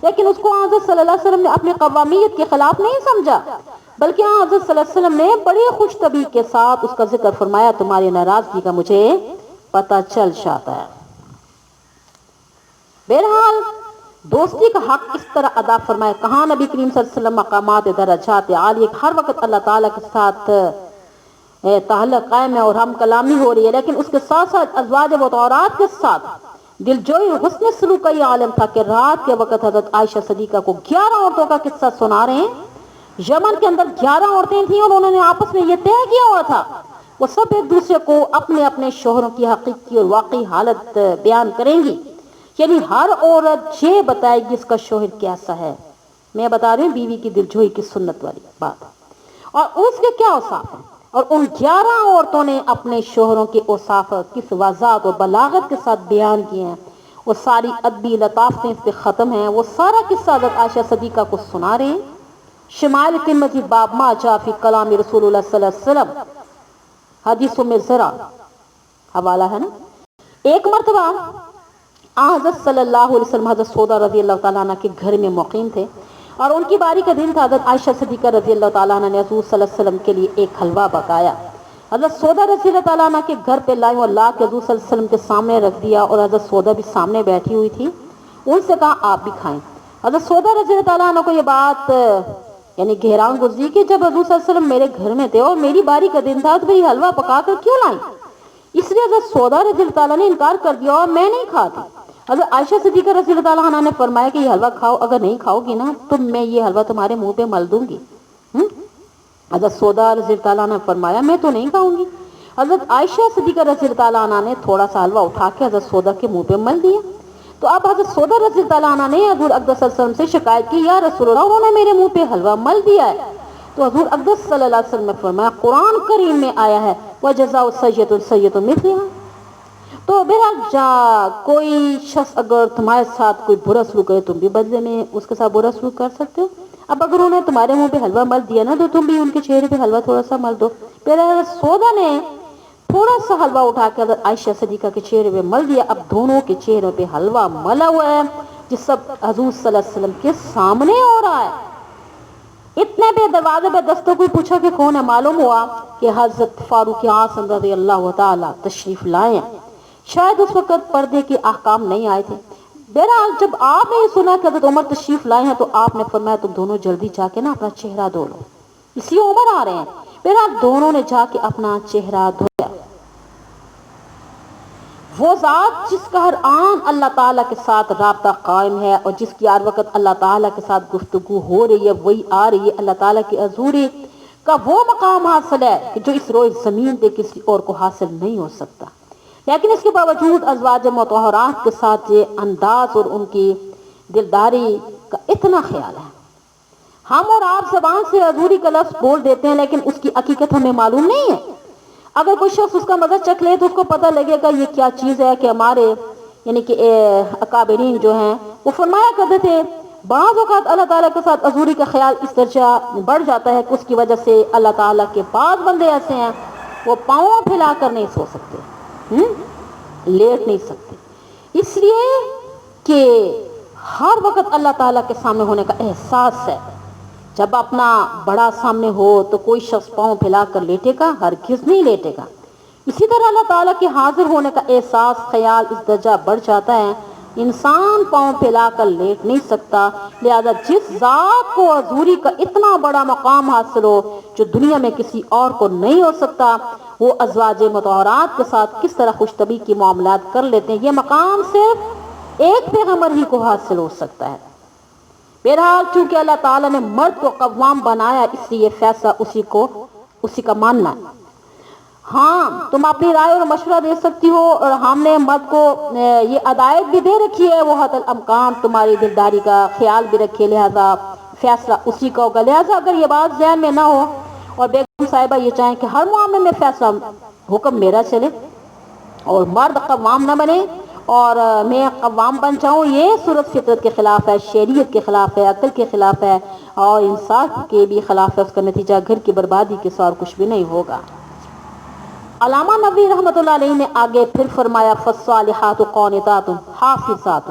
لیکن اس کو حضرت صلی اللہ علیہ وسلم نے اپنی قوامیت کے خلاف نہیں سمجھا، بلکہ حضرت صلی اللہ علیہ وسلم نے بڑی خوش طبیع کے ساتھ اس کا ذکر فرمایا تمہاری ناراضگی کا مجھے پتہ چل جاتا ہے. بہرحال دوستی کا حق اس طرح ادا فرمائے. کہاں نبی کریم صلی اللہ علیہ وسلم مقامات درجات عالیہ ہر وقت اللہ تعالیٰ کے ساتھ تعلق قائم ہے اور ہم کلامی ہو رہی ہے، لیکن اس کے ساتھ ساتھ ازواج مطہرات کے ساتھ دلجوئی اور حسن سلوک کا یہ عالم تھا کہ رات کے وقت حضرت عائشہ صدیقہ کو 11 عورتوں کا قصہ سنا رہے ہیں. یمن کے اندر 11 عورتیں تھیں اور انہوں نے آپس میں یہ طے کیا ہوا تھا وہ سب ایک دوسرے کو اپنے اپنے شوہروں کی حقیقی اور واقعی حالت بیان کریں گی. یعنی ہر عورت یہ بتائے گی اس کا شوہر کیسا ہے. میں بتا رہی ہوں بیوی کی دلجوئی کی سنت والی بات، اور اس کے کیا اوصاف ہیں. اور ان 11 عورتوں نے اپنے شوہروں کے اوصاف کس وضاحت اور بلاغت کے ساتھ بیان کیے ہیں. وہ ساری ادبی لطافتیں اس پہ ختم ہیں. وہ سارا قصہ حضرت عائشہ صدیقہ کو سنا رہے ہیں. شمائل ترمذی باب ما جاء فی کلام رسول اللہ صلی اللہ علیہ وسلم حدیثوں میں ذرا حوالہ ہے نا. ایک مرتبہ حضرت صلی اللہ علیہ وسلم حضرت سودا رضی اللہ تعالیٰ عنہ کے گھر میں مقیم تھے اور ان کی باری کا دن تھا. حضرت عائشہ صدیقہ رضی اللہ تعالیٰ عنہ نے حضور صلی اللہ علیہ وسلم کے لیے ایک حلوہ پکایا. حضرت سودا رضی اللہ تعالیٰ عنہ کے گھر پہ لائیں اور لا کے حضور صلی اللہ علیہ وسلم کے سامنے رکھ دیا اور حضرت سودا بھی سامنے بیٹھی ہوئی تھی. ان سے کہا آپ بھی کھائیں. حضرت سودا رضی اللہ تعالیٰ عنہ کو یہ بات یعنی گہران گزری کہ جب حضور صلی اللہ علیہ وسلم میرے گھر میں تھے اور میری باری کا دن تھا تو میری حلوہ پکا کر کیوں لائیں؟ اس لیے حضرت سودا رضی اللہ تعالیٰ نے انکار کر دیا اور میں نہیں کھاتی. حضرت عائشہ صدیقہ رضی اللہ تعالیٰ عنہ نے فرمایا کہ یہ حلوہ کھاؤ، اگر نہیں کھاؤ گی نا تو میں یہ حلوہ تمہارے منہ پہ مل دوں گی. حضرت سودا رضی اللہ تعالیٰ عنہ نے فرمایا میں تو نہیں کھاؤں گی. حضرت عائشہ صدیقہ رضی اللہ تعالیٰ عنہ نے تھوڑا سا حلوہ اٹھا کے حضرت سودا کے منہ پہ مل دیا. تو اب حضرت سودا رضی اللہ تعالیٰ عنہ نے حضور اقدس صلی اللہ علیہ وسلم سے شکایت کی یا رسول اللہ انہوں نے میرے منہ پہ حلوہ مل دیا ہے. تو حضور اقدس صلی اللہ علیہ وسلم نے فرمایا قرآن کریم میں آیا ہے وَجَزَاءُ سَيِّئَةٍ سَيِّئَةٌ مِثْلُهَا. تو بہرحال کوئی شخص اگر تمہارے ساتھ کوئی برا سلوک کرے تم بھی بدلے میں اس کے ساتھ برا سلوک کر سکتے ہو. اب اگر انہوں نے تمہارے منہ پہ حلوہ مل دیا نا تو تم بھی ان کے چہرے پہ حلوہ تھوڑا سا مل دو. بہرحال سودا نے تھوڑا سا حلوہ اٹھا کے حضرت عائشہ صدیقہ کے چہرے پہ مل دیا. اب دونوں کے چہروں پہ حلوہ ملا ہوا ہے جس سب حضور صلی اللہ علیہ وسلم کے سامنے ہو رہا ہے. اتنے پہ دروازے پہ دستوں کو پوچھا کہ کون ہے. معلوم ہوا کہ حضرت فاروق اعظم رضی اللہ تعالی تشریف لائے. شاید اس وقت پردے کے احکام نہیں آئے تھے. بہرحال جب آپ نے یہ سنا کہ حضرت عمر تشریف لائے ہیں تو آپ نے فرمایا تم دونوں جلدی جا کے نا اپنا چہرہ دھو لو، اس لیے عمر آ رہے ہیں. بہرحال دونوں نے جا کے اپنا چہرہ دھویا. وہ ذات جس کا ہر آن اللہ تعالیٰ کے ساتھ رابطہ قائم ہے اور جس کی ہر وقت اللہ تعالیٰ کے ساتھ گفتگو ہو رہی ہے وہی آ رہی ہے. اللہ تعالیٰ کی حضوری کا وہ مقام حاصل ہے کہ جو اس روئے زمین پہ کسی اور کو حاصل نہیں ہو سکتا. لیکن اس کے باوجود ازواج مطہرات کے ساتھ یہ انداز اور ان کی دلداری کا اتنا خیال ہے. ہم اور آپ زبان سے حضوری کا لفظ بول دیتے ہیں لیکن اس کی حقیقت ہمیں معلوم نہیں ہے. اگر کوئی شخص اس کا مزہ چکھ لے تو اس کو پتہ لگے گا یہ کیا چیز ہے. کہ ہمارے یعنی کہ اکابرین جو ہیں وہ فرمایا کرتے تھے بعض اوقات اللہ تعالیٰ کے ساتھ حضوری کا خیال اس درجہ بڑھ جاتا ہے کہ اس کی وجہ سے اللہ تعالیٰ کے بعض بندے ایسے ہیں وہ پاؤں پھیلا کر نہیں سو سکتے, لیٹ نہیں سکتے, اس لیے کہ ہر وقت اللہ تعالیٰ کے سامنے ہونے کا احساس ہے. جب اپنا بڑا سامنے ہو تو کوئی شخص پاؤں پھیلا کر لیٹے گا؟ ہرگز نہیں لیٹے گا. اسی طرح اللہ تعالیٰ کے حاضر ہونے کا احساس خیال اس درجہ بڑھ جاتا ہے انسان پاؤں پھیلا کر لیٹ نہیں سکتا. لہذا جس ذات کو حضوری کا اتنا بڑا مقام حاصل ہو جو دنیا میں کسی اور کو نہیں ہو سکتا, وہ ازواج مطہرات کے ساتھ کس طرح خوش طبعی کی معاملات کر لیتے ہیں, یہ مقام صرف ایک پیغمبر ہی کو حاصل ہو سکتا ہے. بہرحال چونکہ اللہ تعالیٰ نے مرد کو قوام بنایا اس لیے فیصلہ اسی کا ماننا ہے. ہاں تم اپنی رائے اور مشورہ دے سکتی ہو اور ہم نے مرد کو یہ ہدایت بھی دے رکھی ہے وہ حد الامکان تمہاری دلداری کا خیال بھی رکھے, لہذا فیصلہ اسی کا ہوگا. لہذا اگر یہ بات ذہن میں نہ ہو اور بیگم صاحبہ یہ چاہیں کہ ہر معاملے میں فیصلہ حکم میرا چلے اور مرد قوام نہ بنے اور میں قوام بن جاؤں, یہ صورت فطرت کے خلاف ہے, شریعت کے خلاف ہے, عقل کے خلاف ہے اور انصاف کے بھی خلاف ہے. اس کا نتیجہ گھر کی بربادی کے سوا کچھ بھی نہیں ہوگا. علامہ نووی رحمۃ اللہ علیہ نے آگے پھر فرمایا فالصالحات قانتات حافظات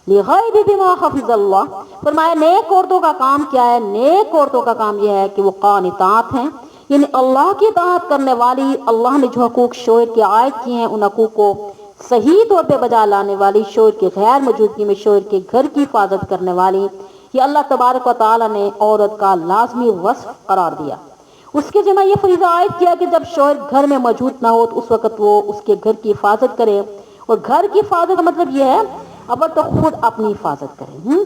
لغیب بما حفظ اللہ. فرمایا نیک عورتوں کا کام کیا ہے؟ نیک عورتوں کا کام یہ ہے کہ وہ قانتات ہیں, یعنی اللہ کی اطاعت کرنے والی, اللہ نے جو حقوق شوہر کے عائد کیے ہیں ان حقوق کو صحیح طور پہ بجا لانے والی, شوہر کی غیر موجودگی میں شوہر کے گھر کی حفاظت کرنے والی. یہ اللہ تبارک و تعالیٰ نے عورت کا لازمی وصف قرار دیا. اس کے ذمہ یہ فریضہ عائد کیا کہ جب شوہر گھر میں موجود نہ ہو تو اس وقت وہ اس کے گھر کی حفاظت کرے, اور گھر کی حفاظت کا مطلب یہ ہے اول تو خود اپنی حفاظت کرے,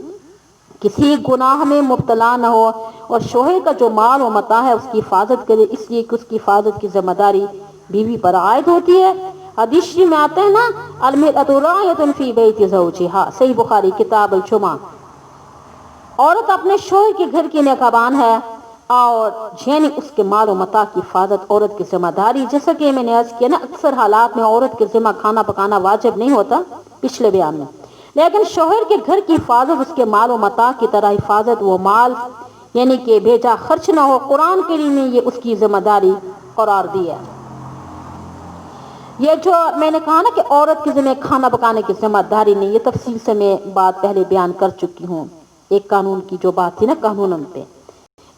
کسی گناہ میں مبتلا نہ ہو, اور شوہر کا جو مال و متاع ہے اس کی حفاظت کرے, اس لیے کہ اس کی حفاظت کی ذمہ داری بیوی پر عائد ہوتی ہے. حدیث میں آتے ہیں نا المرأۃ راعیۃ فی بیت زوجہا, صحیح بخاری کتاب الجمعہ. عورت اپنے شوہر کے گھر کی نگہبان ہے اور یعنی اس کے مال و متاع کی حفاظت عورت کی ذمہ داری. جیسا کہ میں نے عرض کیا نا اکثر حالات میں عورت کے ذمہ کھانا پکانا واجب نہیں ہوتا پچھلے بیان میں, لیکن شوہر کے گھر کی حفاظت اس کے مال و متاع کی طرح حفاظت, وہ مال یعنی کہ بھیجا خرچ نہ ہو, قرآن کریم نے یہ اس کی ذمہ داری قرار دی ہے. یہ جو میں نے کہا نا کہ عورت کے ذمہ کھانا پکانے کی ذمہ داری نہیں, یہ تفصیل سے میں بات پہلے بیان کر چکی ہوں. ایک قانون کی جو بات تھی نا قانون پہ.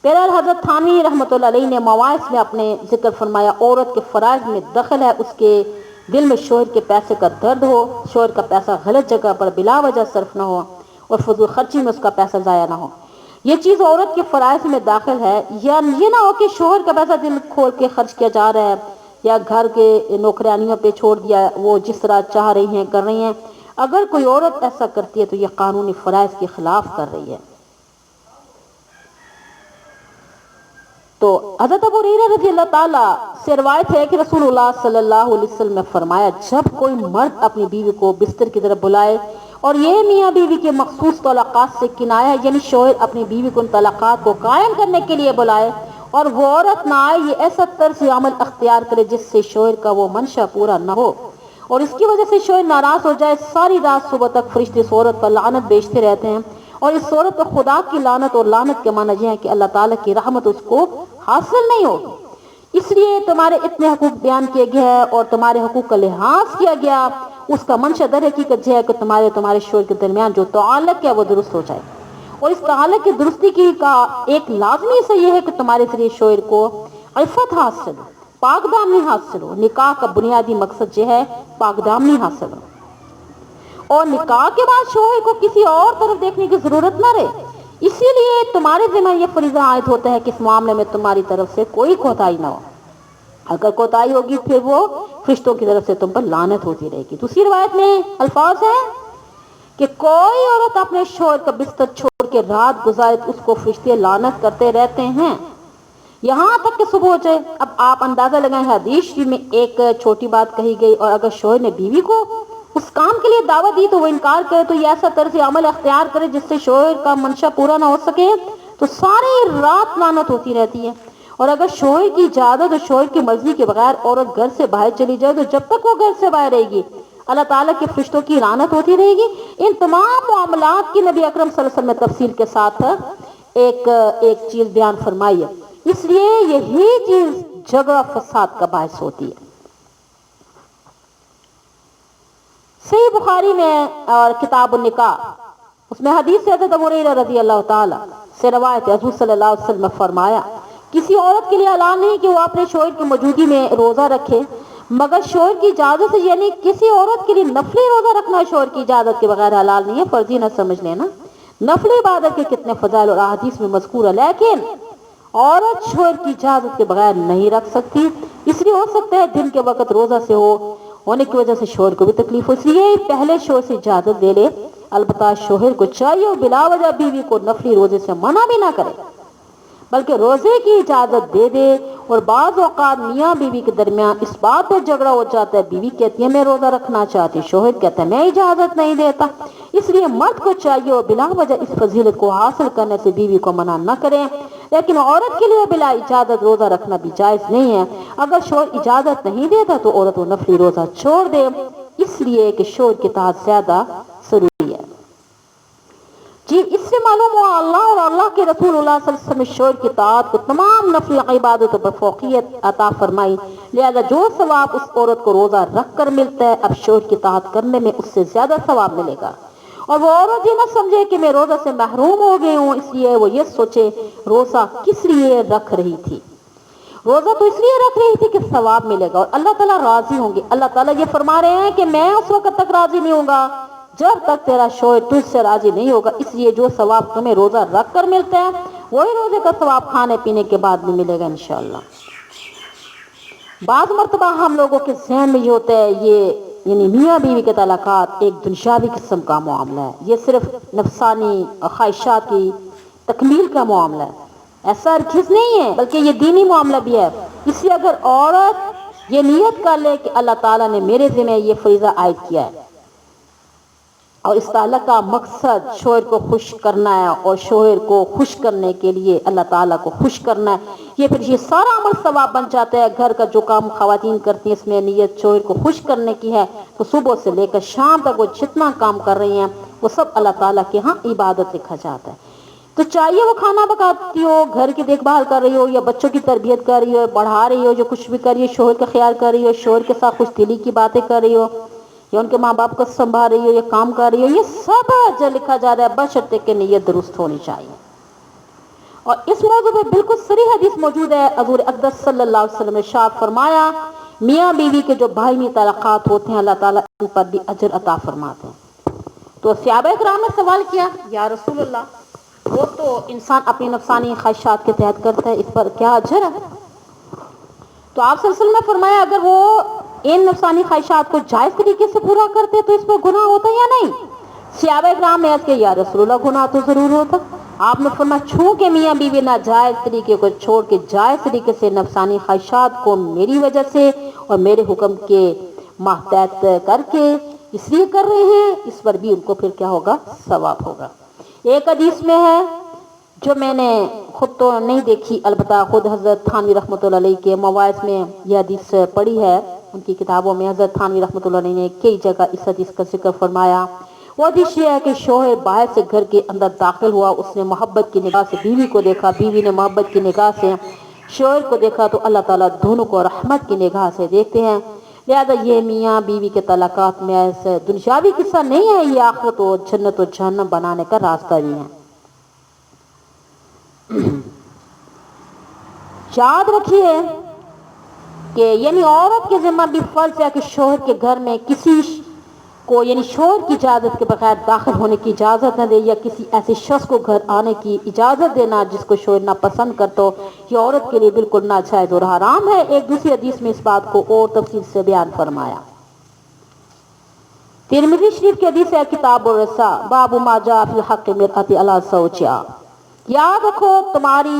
بہرحال حضرت تھانوی رحمۃ اللہ علیہ نے مواعظ میں اپنے ذکر فرمایا عورت کے فرائض میں دخل ہے اس کے دل میں شوہر کے پیسے کا درد ہو, شوہر کا پیسہ غلط جگہ پر بلا وجہ صرف نہ ہو اور فضول خرچی میں اس کا پیسہ ضائع نہ ہو. یہ چیز عورت کے فرائض میں داخل ہے, یا یہ نہ ہو کہ شوہر کا پیسہ دل کھول کے خرچ کیا جا رہا ہے یا گھر کے نوکرانیوں پہ چھوڑ دیا, وہ جس طرح چاہ رہی ہیں کر رہی ہیں. اگر کوئی عورت ایسا کرتی ہے تو یہ قانونی فرائض کے خلاف کر رہی ہے. تو حضرت ابو ہریرہ رضی اللہ تعالیٰ سے روایت ہے کہ رسول اللہ صلی اللہ علیہ وسلم نے فرمایا جب کوئی مرد اپنی بیوی کو بستر کی طرف بلائے, اور یہ میاں بیوی کے مخصوص طلاقات سے کنایا ہے, یعنی شوہر اپنی بیوی کو ان طلاقات کو قائم کرنے کے لیے بلائے اور وہ عورت نہ آئے, یہ ایسا طرز عمل اختیار کرے جس سے شوہر کا وہ منشا پورا نہ ہو اور اس کی وجہ سے شوہر ناراض ہو جائے, ساری رات صبح تک فرشتے اس عورت پر لعنت بیچتے رہتے ہیں, اور اس عورت پر خدا کی لعنت, اور لعنت کے معنی یہ ہے کہ اللہ تعالیٰ کی رحمت اس کو حاصل نہیں ہوگی. اس لیے تمہارے اتنے حقوق بیان کیے گئے ہیں اور تمہارے حقوق کا لحاظ کیا گیا, اس کا منشا در حقیقت یہ ہے کہ تمہارے شوہر کے درمیان جو تعلق ہے وہ درست ہو جائے, اور اس تعلق کی درستی کی کا ایک لازمی حصہ یہ ہے کہ تمہارے ذریعے شوہر کو عفت حاصل ہو, پاک دامنی حاصل ہو. نکاح کا بنیادی مقصد یہ ہے پاک دامنی حاصل ہو, اور نکاح کے بعد شوہر کو کسی اور طرف دیکھنے کی ضرورت نہ رہے. اسی لیے تمہارے ذمہ یہ فریضہ عائد ہوتا ہے کہ اس معاملے میں تمہاری طرف سے کوئی کوتاہی نہ ہو. اگر کوتاہی ہوگی پھر وہ فرشتوں کی طرف سے تم پر لعنت ہوتی رہے گی. دوسری روایت میں الفاظ ہے کہ کوئی عورت اپنے شوہر کا بستر چھوڑ کے رات گزارے تو اس کو فرشتے لعنت کرتے رہتے ہیں یہاں تک کہ صبح ہو جائے. اب آپ اندازہ لگائیں, حدیث میں ایک چھوٹی بات کہی گئی, اور اگر شوہر نے بیوی کو اس کام کے لیے دعوت دی تو وہ انکار کرے تو یہ ایسا طرز عمل اختیار کرے جس سے شوہر کا منشا پورا نہ ہو سکے تو ساری رات لعنت ہوتی رہتی ہے. اور اگر شوہر کی اجازت اور شوہر کی مرضی کے بغیر عورت گھر سے باہر چلی جائے تو جب تک وہ گھر سے باہر رہے گی اللہ تعالیٰ کے فرشتوں کی لعنت ہوتی رہے گی. ان تمام معاملات کی نبی اکرم صلی اللہ علیہ وسلم نے تفصیل کے ساتھ ایک چیز بیان فرمائی ہے. اس لیے یہی چیز جھگڑا فساد کا باعث ہوتی ہے. صحیح بخاری میں اور کتاب النکاح اس میں حدیث سے حضرت ابو ہریرہ رضی اللہ تعالی سے روایت ہے حضور صلی اللہ علیہ وسلم نے فرمایا کسی عورت کے لیے حلال نہیں کہ وہ اپنے شوہر کی موجودگی میں روزہ رکھے مگر شوہر کی اجازت سے. یعنی کسی عورت کے لیے نفلی روزہ رکھنا شوہر کی اجازت کے بغیر حلال نہیں ہے. فرضی نہ سمجھ لینا, نفلی عبادت کے کتنے فضائل اور احادیث میں مذکور ہے, لیکن عورت شوہر کی اجازت کے بغیر نہیں رکھ سکتی. اس لیے ہو سکتا ہے دن کے وقت روزہ سے ہونے کی وجہ سے شوہر کو بھی تکلیف ہو, اس لیے پہلے شوہر سے اجازت لے لے. البتہ شوہر کو چاہیے بلا وجہ بیوی کو نفلی روزے سے منع بھی نہ کرے بلکہ روزے کی اجازت دے دے. اور بعض اوقات میاں بیوی کے درمیان اس بات پہ جھگڑا ہو جاتا ہے, بیوی کہتی ہے میں روزہ رکھنا چاہتی, شوہر کہتا ہے میں اجازت نہیں دیتا. اس لیے مرد کو چاہیے اور بلا وجہ اس فضیلت کو حاصل کرنے سے بیوی کو منع نہ کریں, لیکن عورت کے لیے بلا اجازت روزہ رکھنا بھی جائز نہیں ہے. اگر شوہر اجازت نہیں دیتا تو عورت وہ نفلی روزہ چھوڑ دے, اس لیے کہ شوہر کے اطاعت زیادہ ضروری ہے. جی اس سے معلوم ہوا اللہ اور اللہ کے رسول اللہ صلی اللہ علیہ وسلم نے شوہر کی اطاعت کو تمام نفلی عبادتوں پر فوقیت عطا فرمائی, لہذا جو ثواب اس عورت کو روزہ رکھ کر ملتا ہے اب شوہر کی اطاعت کرنے میں اس سے زیادہ ثواب ملے گا. اور وہ عورت یہ نہ سمجھے کہ میں روزہ سے محروم ہو گئی ہوں, اس لیے وہ یہ سوچے روزہ کس لیے رکھ رہی تھی. روزہ تو اس لیے رکھ رہی تھی کہ ثواب ملے گا اور اللہ تعالیٰ راضی ہوں گے. اللہ تعالیٰ یہ فرما رہے ہیں کہ میں اس وقت تک راضی نہیں ہوں گا جب تک تیرا شوہر تجھ سے راضی نہیں ہوگا, اس لیے جو ثواب تمہیں روزہ رکھ کر ملتا ہے وہی روزے کا ثواب کھانے پینے کے بعد بھی ملے گا انشاءاللہ. بعض مرتبہ ہم لوگوں کے ذہن میں یہ ہوتا ہے یہ یعنی میاں بیوی کے تعلقات ایک دنیاوی قسم کا معاملہ ہے, یہ صرف نفسانی خواہشات کی تکمیل کا معاملہ ہے. ایسا ہرگز نہیں ہے بلکہ یہ دینی معاملہ بھی ہے. اس لیے اگر عورت یہ نیت کر لے کہ اللہ تعالیٰ نے میرے ذمہ یہ فریضہ عائد کیا ہے اور اس تعلق کا مقصد شوہر کو خوش کرنا ہے اور شوہر کو خوش کرنے کے لیے اللہ تعالیٰ کو خوش کرنا ہے, یہ پھر یہ سارا عمل ثواب بن جاتا ہے. گھر کا جو کام خواتین کرتی ہیں اس میں نیت شوہر کو خوش کرنے کی ہے تو صبح سے لے کر شام تک وہ جتنا کام کر رہی ہیں وہ سب اللہ تعالیٰ کے ہاں عبادت لکھا جاتا ہے. تو چاہیے وہ کھانا پکاتی ہو, گھر کی دیکھ بھال کر رہی ہو یا بچوں کی تربیت کر رہی ہو, پڑھا رہی ہو, جو کچھ بھی کر رہی ہو شوہر کا خیال کر رہی ہو, شوہر کے ساتھ خوش دلی کی باتیں کر رہی ہو یا ان کے ماں باپ کو سنبھال رہی ہو یا کام کر رہی ہو, یہ سب جو لکھا جا رہا ہے بشرطے کہ نیت درست ہونی چاہیے. اور اس موضوع پہ بالکل صریح حدیث موجود ہے. حضور اقدس صلی اللہ علیہ وسلم نے ارشاد فرمایا میاں بیوی کے جو باہمی تعلقات ہوتے ہیں اللہ تعالیٰ ان پر بھی اجر عطا فرماتے ہیں. تو صحابہ کرام نے سوال کیا یا رسول اللہ وہ تو انسان اپنی نفسانی خواہشات کے تحت کرتا ہے, اس پر کیا اجر ہے؟ تو آپ صلی اللہ علیہ وسلم نے فرمایا اگر وہ ان نفسانی خواہشات کو جائز طریقے سے پورا کرتے تو اس پر گناہ ہوتا یا نہیں؟ صحابہ کرام نے عرض کیا یا رسول اللہ گناہ تو ضرور ہوتا. آپ نے فرمایا چونکہ میاں بیوی ناجائز طریقے کو چھوڑ کے جائز طریقے سے نفسانی خواہشات کو میری وجہ سے اور میرے حکم کے ماتحت کر کے اس لیے کر رہے ہیں, اس پر بھی ان کو پھر کیا ہوگا؟ ثواب ہوگا. ایک حدیث میں ہے جو میں نے خود تو نہیں دیکھی, البتہ خود حضرت تھانوی رحمۃ اللہ علیہ کے مواعظ میں یہ حدیث پڑھی ہے, ان کی کتابوں میں حضرت تھانوی رحمۃ اللہ علیہ نے کئی جگہ اس حدیث کا ذکر فرمایا. وہ حدیث یہ ہے کہ شوہر باہر سے گھر کے اندر داخل ہوا, اس نے محبت کی نگاہ سے بیوی کو دیکھا, بیوی نے محبت کی نگاہ سے شوہر کو دیکھا, تو اللہ تعالیٰ دونوں کو رحمت کی نگاہ سے دیکھتے ہیں. لہذا یہ میاں بیوی کے تعلقات میں ایسے دنیاوی قصہ نہیں ہے, یہ آخرت و جنت و جہنم بنانے کا راستہ بھی ہے. یاد رکھیے کہ یعنی عورت کے ذمہ بھی فرض ہے کہ شوہر کے گھر میں کسی کو یعنی شوہر کی اجازت کے بغیر داخل ہونے کی اجازت نہ دے, یا کسی ایسے شخص کو گھر آنے کی اجازت دینا جس کو شوہر نہ پسند کرتا ہو, یہ عورت کے لیے بالکل ناجائز اور حرام ہے. ایک دوسری حدیث میں اس بات کو اور تفصیل سے بیان فرمایا. ترمذی شریف کی حدیث ہے کتاب الرسا باب ما جاء فی الحق مرأۃ علی زوجہا. یاد رکھو تمہاری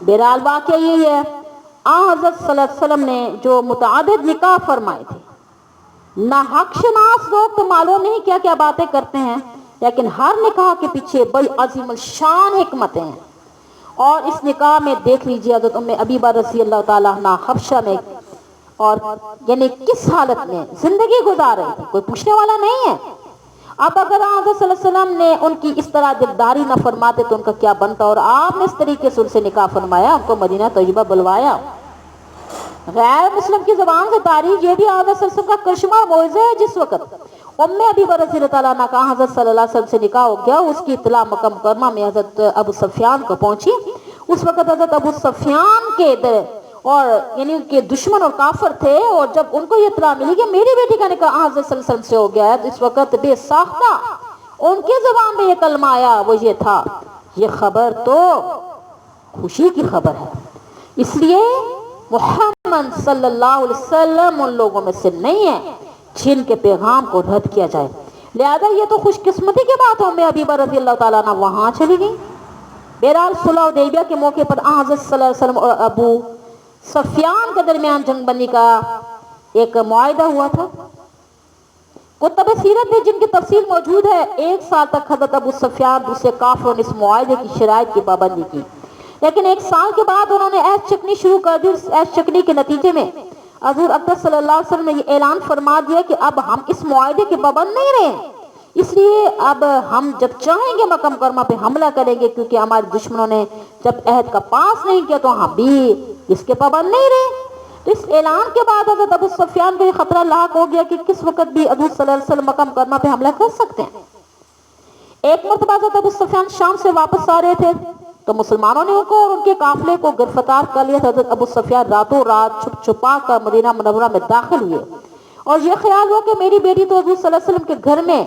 بہرحال واقعہ یہی ہے، حضرت صلی اللہ علیہ وسلم نے جو متعدد نکاح فرمائے تھے، نہ حق شناس لوگ تو معلوم نہیں کیا کیا باتیں کرتے ہیں، لیکن ہر نکاح کے پیچھے بڑی عظیم الشان حکمتیں ہیں۔ اور اس نکاح میں دیکھ لیجیے حضرت ام حبیبہ رضی اللہ تعالیٰ عنہ حبشہ میں، اور یعنی کس حالت میں زندگی گزار رہے تھے، کوئی پوچھنے والا نہیں ہے۔ اب اگر حضرت صلی اللہ علیہ وسلم نے ان کی اس طرح دلداری نہ فرماتے تو ان کا کیا بنتا، اور آپ نے اس طریقے سے ان سے نکاح فرمایا، ان کو مدینہ طیبہ بلوایا۔ غیر مسلم کی زبان سے تاریخ یہ بھی حضرت صلی اللہ علیہ وسلم کا کرشمہ اور معجزہ ہے۔ جس وقت ام حبیبہ رضی اللہ تعالیٰ عنہ کا حضرت صلی اللہ علیہ وسلم سے نکاح ہو گیا، اس کی اطلاع مکہ مکرمہ میں حضرت ابو سفیان کو پہنچی۔ اس وقت حضرت ابو سفیان کے اور یعنی ان کے دشمن اور کافر تھے، اور جب ان کو یہ اطلاع ملی کہ میری بیٹی کا نکاح حضرت صلی اللہ علیہ وسلم سے ہو گیا ہے، تو اس وقت بے ساختہ ان کی زبان میں یہ کلمہ آیا، وہ یہ تھا، یہ خبر تو خوشی کی خبر ہے، اس لیے محمد صلی اللہ علیہ وسلم ان لوگوں میں سے نہیں ہے جن کے پیغام کو رد کیا جائے۔ لہذا یہ تو خوش قسمتی کی بات ہے، ام حبیبہ رضی اللہ تعالیٰ عنہ وہاں چلی گئی۔ بہرحال صلح حدیبیہ کے موقع پر حضرت صلی اللہ علیہ وسلم اور ابو سفیان کے درمیان جنگ بندی کا ایک معاہدہ ہوا تھا۔ کتب سیرت میں جن کی تفصیل موجود ہے، 1 سال تک حضرت ابو سفیان دوسرے کافروں نے اس معاہدے کی شرائط کی پابندی کی، لیکن 1 سال کے بعد انہوں نے عہد چکنی شروع کر دی۔ اس عہد چکنی کے نتیجے میں حضور اقدس صلی اللہ علیہ وسلم نے یہ اعلان فرما دیا کہ اب ہم اس معاہدے کے پابند نہیں رہے، اس لیے اب ہم جب چاہیں گے مکہ مکرمہ پہ حملہ کریں گے، کیونکہ ہمارے دشمنوں نے جب عہد کا پاس نہیں کیا تو ہم بھی اس کے پابند نہیں رہے۔ تو اس اعلان کے بعد حضرت ابو سفیان کو یہ خطرہ لاحق ہو گیا کہ کس وقت بھی حضور صلی اللہ علیہ وسلم مکہ مکرمہ پہ حملہ کر سکتے ہیں۔ ایک مرتبہ حضرت ابو سفیان شام سے واپس آ رہے تھے تو مسلمانوں نے ان کو اور ان کے قافلے کو گرفتار کر لیا۔ حضرت ابو سفیان راتوں رات چھپ چھپا کر مدینہ منورہ میں داخل ہوئے، اور یہ خیال ہوا کہ میری بیٹی تو حضور صلی اللہ علیہ وسلم کے گھر میں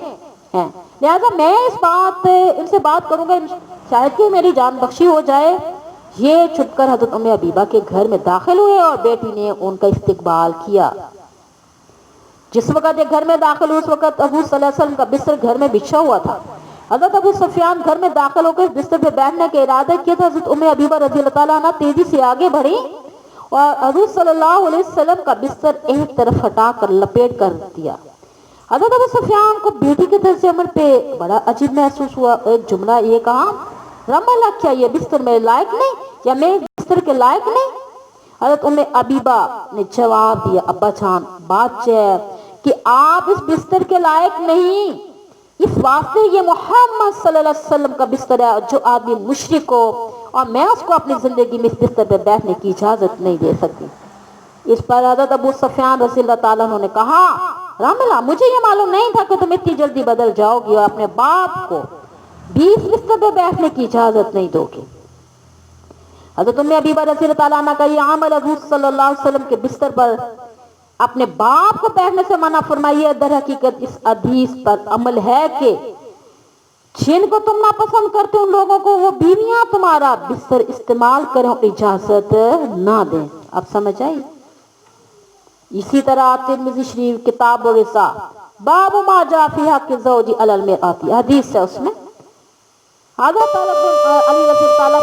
ہے، لہذا میں ان سے بات کروں گا، شاید کہ میری جان بخشی ہو جائے۔ یہ چھپ کر حضرت ام حبیبہ کے گھر میں داخل ہوئے اور بیٹی نے ان کا استقبال کیا۔ جس وقت یہ گھر میں داخل ہوئے اس وقت حضور صلی اللہ علیہ وسلم کا بستر گھر میں بچھا ہوا تھا۔ حضرت ابو سفیان گھر میں داخل ہو کر بستر پہ بیٹھنے کے ارادہ کیا تھا۔ حضرت ام حبیبہ رضی اللہ تعالیٰ عنہ تیزی سے آگے بڑھی اور حضور صلی اللہ علیہ وسلم کا بستر ایک طرف ہٹا کر لپیٹ کر دیا۔ حضرت ابو سفیان کو بیٹی کے طرز عمل پہ بڑا عجیب محسوس ہوا۔ ایک جملہ یہ کہا، رم اللہ، کیا یہ بستر میرے لائق نہیں، یا میں بستر کے لائق نہیں؟ حضرت ام حبیبہ نے جواب دیا، ابا جان، بات یہ ہے کہ آپ اس بستر کے لائق نہیں، اس واسطے یہ محمد صلی اللہ علیہ وسلم کا بستر ہے، جو آدمی مشرک ہو اور میں اس کو اپنی زندگی میں اس بستر پہ بیٹھنے کی اجازت نہیں دے سکتی۔ اس پر حضرت ابو سفیان رضی اللہ تعالیٰ عنہ نے کہا، رام اللہ، مجھے یہ معلوم نہیں تھا کہ تم اتنی جلدی بدل جاؤ گی اور اپنے باپ کو بھی اس بستر پہ بیٹھنے کی اجازت نہیں دو گی۔ حضرت ام حبیبہ رضی اللہ تعالیٰ عنہ کا یہ عمل حضور صلی اللہ علیہ وسلم کے بستر پر اپنے باپ کو بیٹھنے سے منع فرمائیے، در حقیقت اس حدیث پر عمل ہے کہ جن کو تم ناپسند کرتے ان لوگوں کو وہ بیویاں تمہارا بستر استعمال کریں، اجازت نہ دیں۔ اب سمجھ آئی؟ اسی طرح ترمذی شریف کتاب الرضا باب ما جاء فی حق الزوج علی المرأۃ حدیث ہے، اس میں حضرت علی رضی اللہ تعالیٰ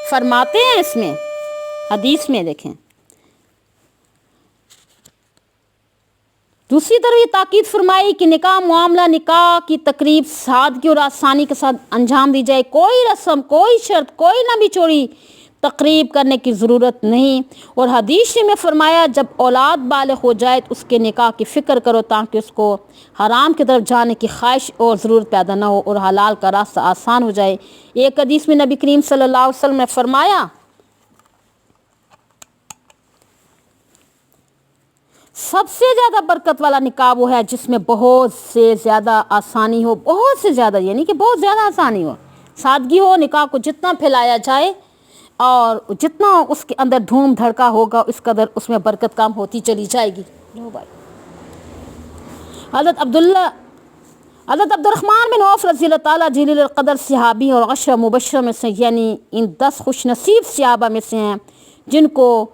فرماتے ہیں، اس میں حدیث میں دیکھیں، دوسری طرف یہ تاکید فرمائی کہ نکاح معاملہ نکاح کی تقریب سادگی اور آسانی کے ساتھ انجام دی جائے، کوئی رسم، کوئی شرط، کوئی لمبی چوڑی تقریب کرنے کی ضرورت نہیں۔ اور حدیث میں فرمایا جب اولاد بالغ ہو جائے تو اس کے نکاح کی فکر کرو تاکہ اس کو حرام کی طرف جانے کی خواہش اور ضرورت پیدا نہ ہو اور حلال کا راستہ آسان ہو جائے۔ ایک حدیث میں نبی کریم صلی اللہ علیہ وسلم نے فرمایا، سب سے زیادہ برکت والا نکاح وہ ہے جس میں بہت سے زیادہ آسانی ہو، بہت سے زیادہ یعنی کہ بہت زیادہ آسانی ہو، سادگی ہو۔ نکاح کو جتنا پھیلایا جائے اور جتنا اس کے اندر دھوم دھڑکا ہوگا اس قدر اس میں برکت کام ہوتی چلی جائے گی۔ حضرت عبد الرحمن بن عوف رضی اللہ تعالیٰ جلیل القدر صحابی اور 10 مبشرہ میں سے، یعنی ان 10 خوش نصیب صحابہ میں سے ہیں جن کو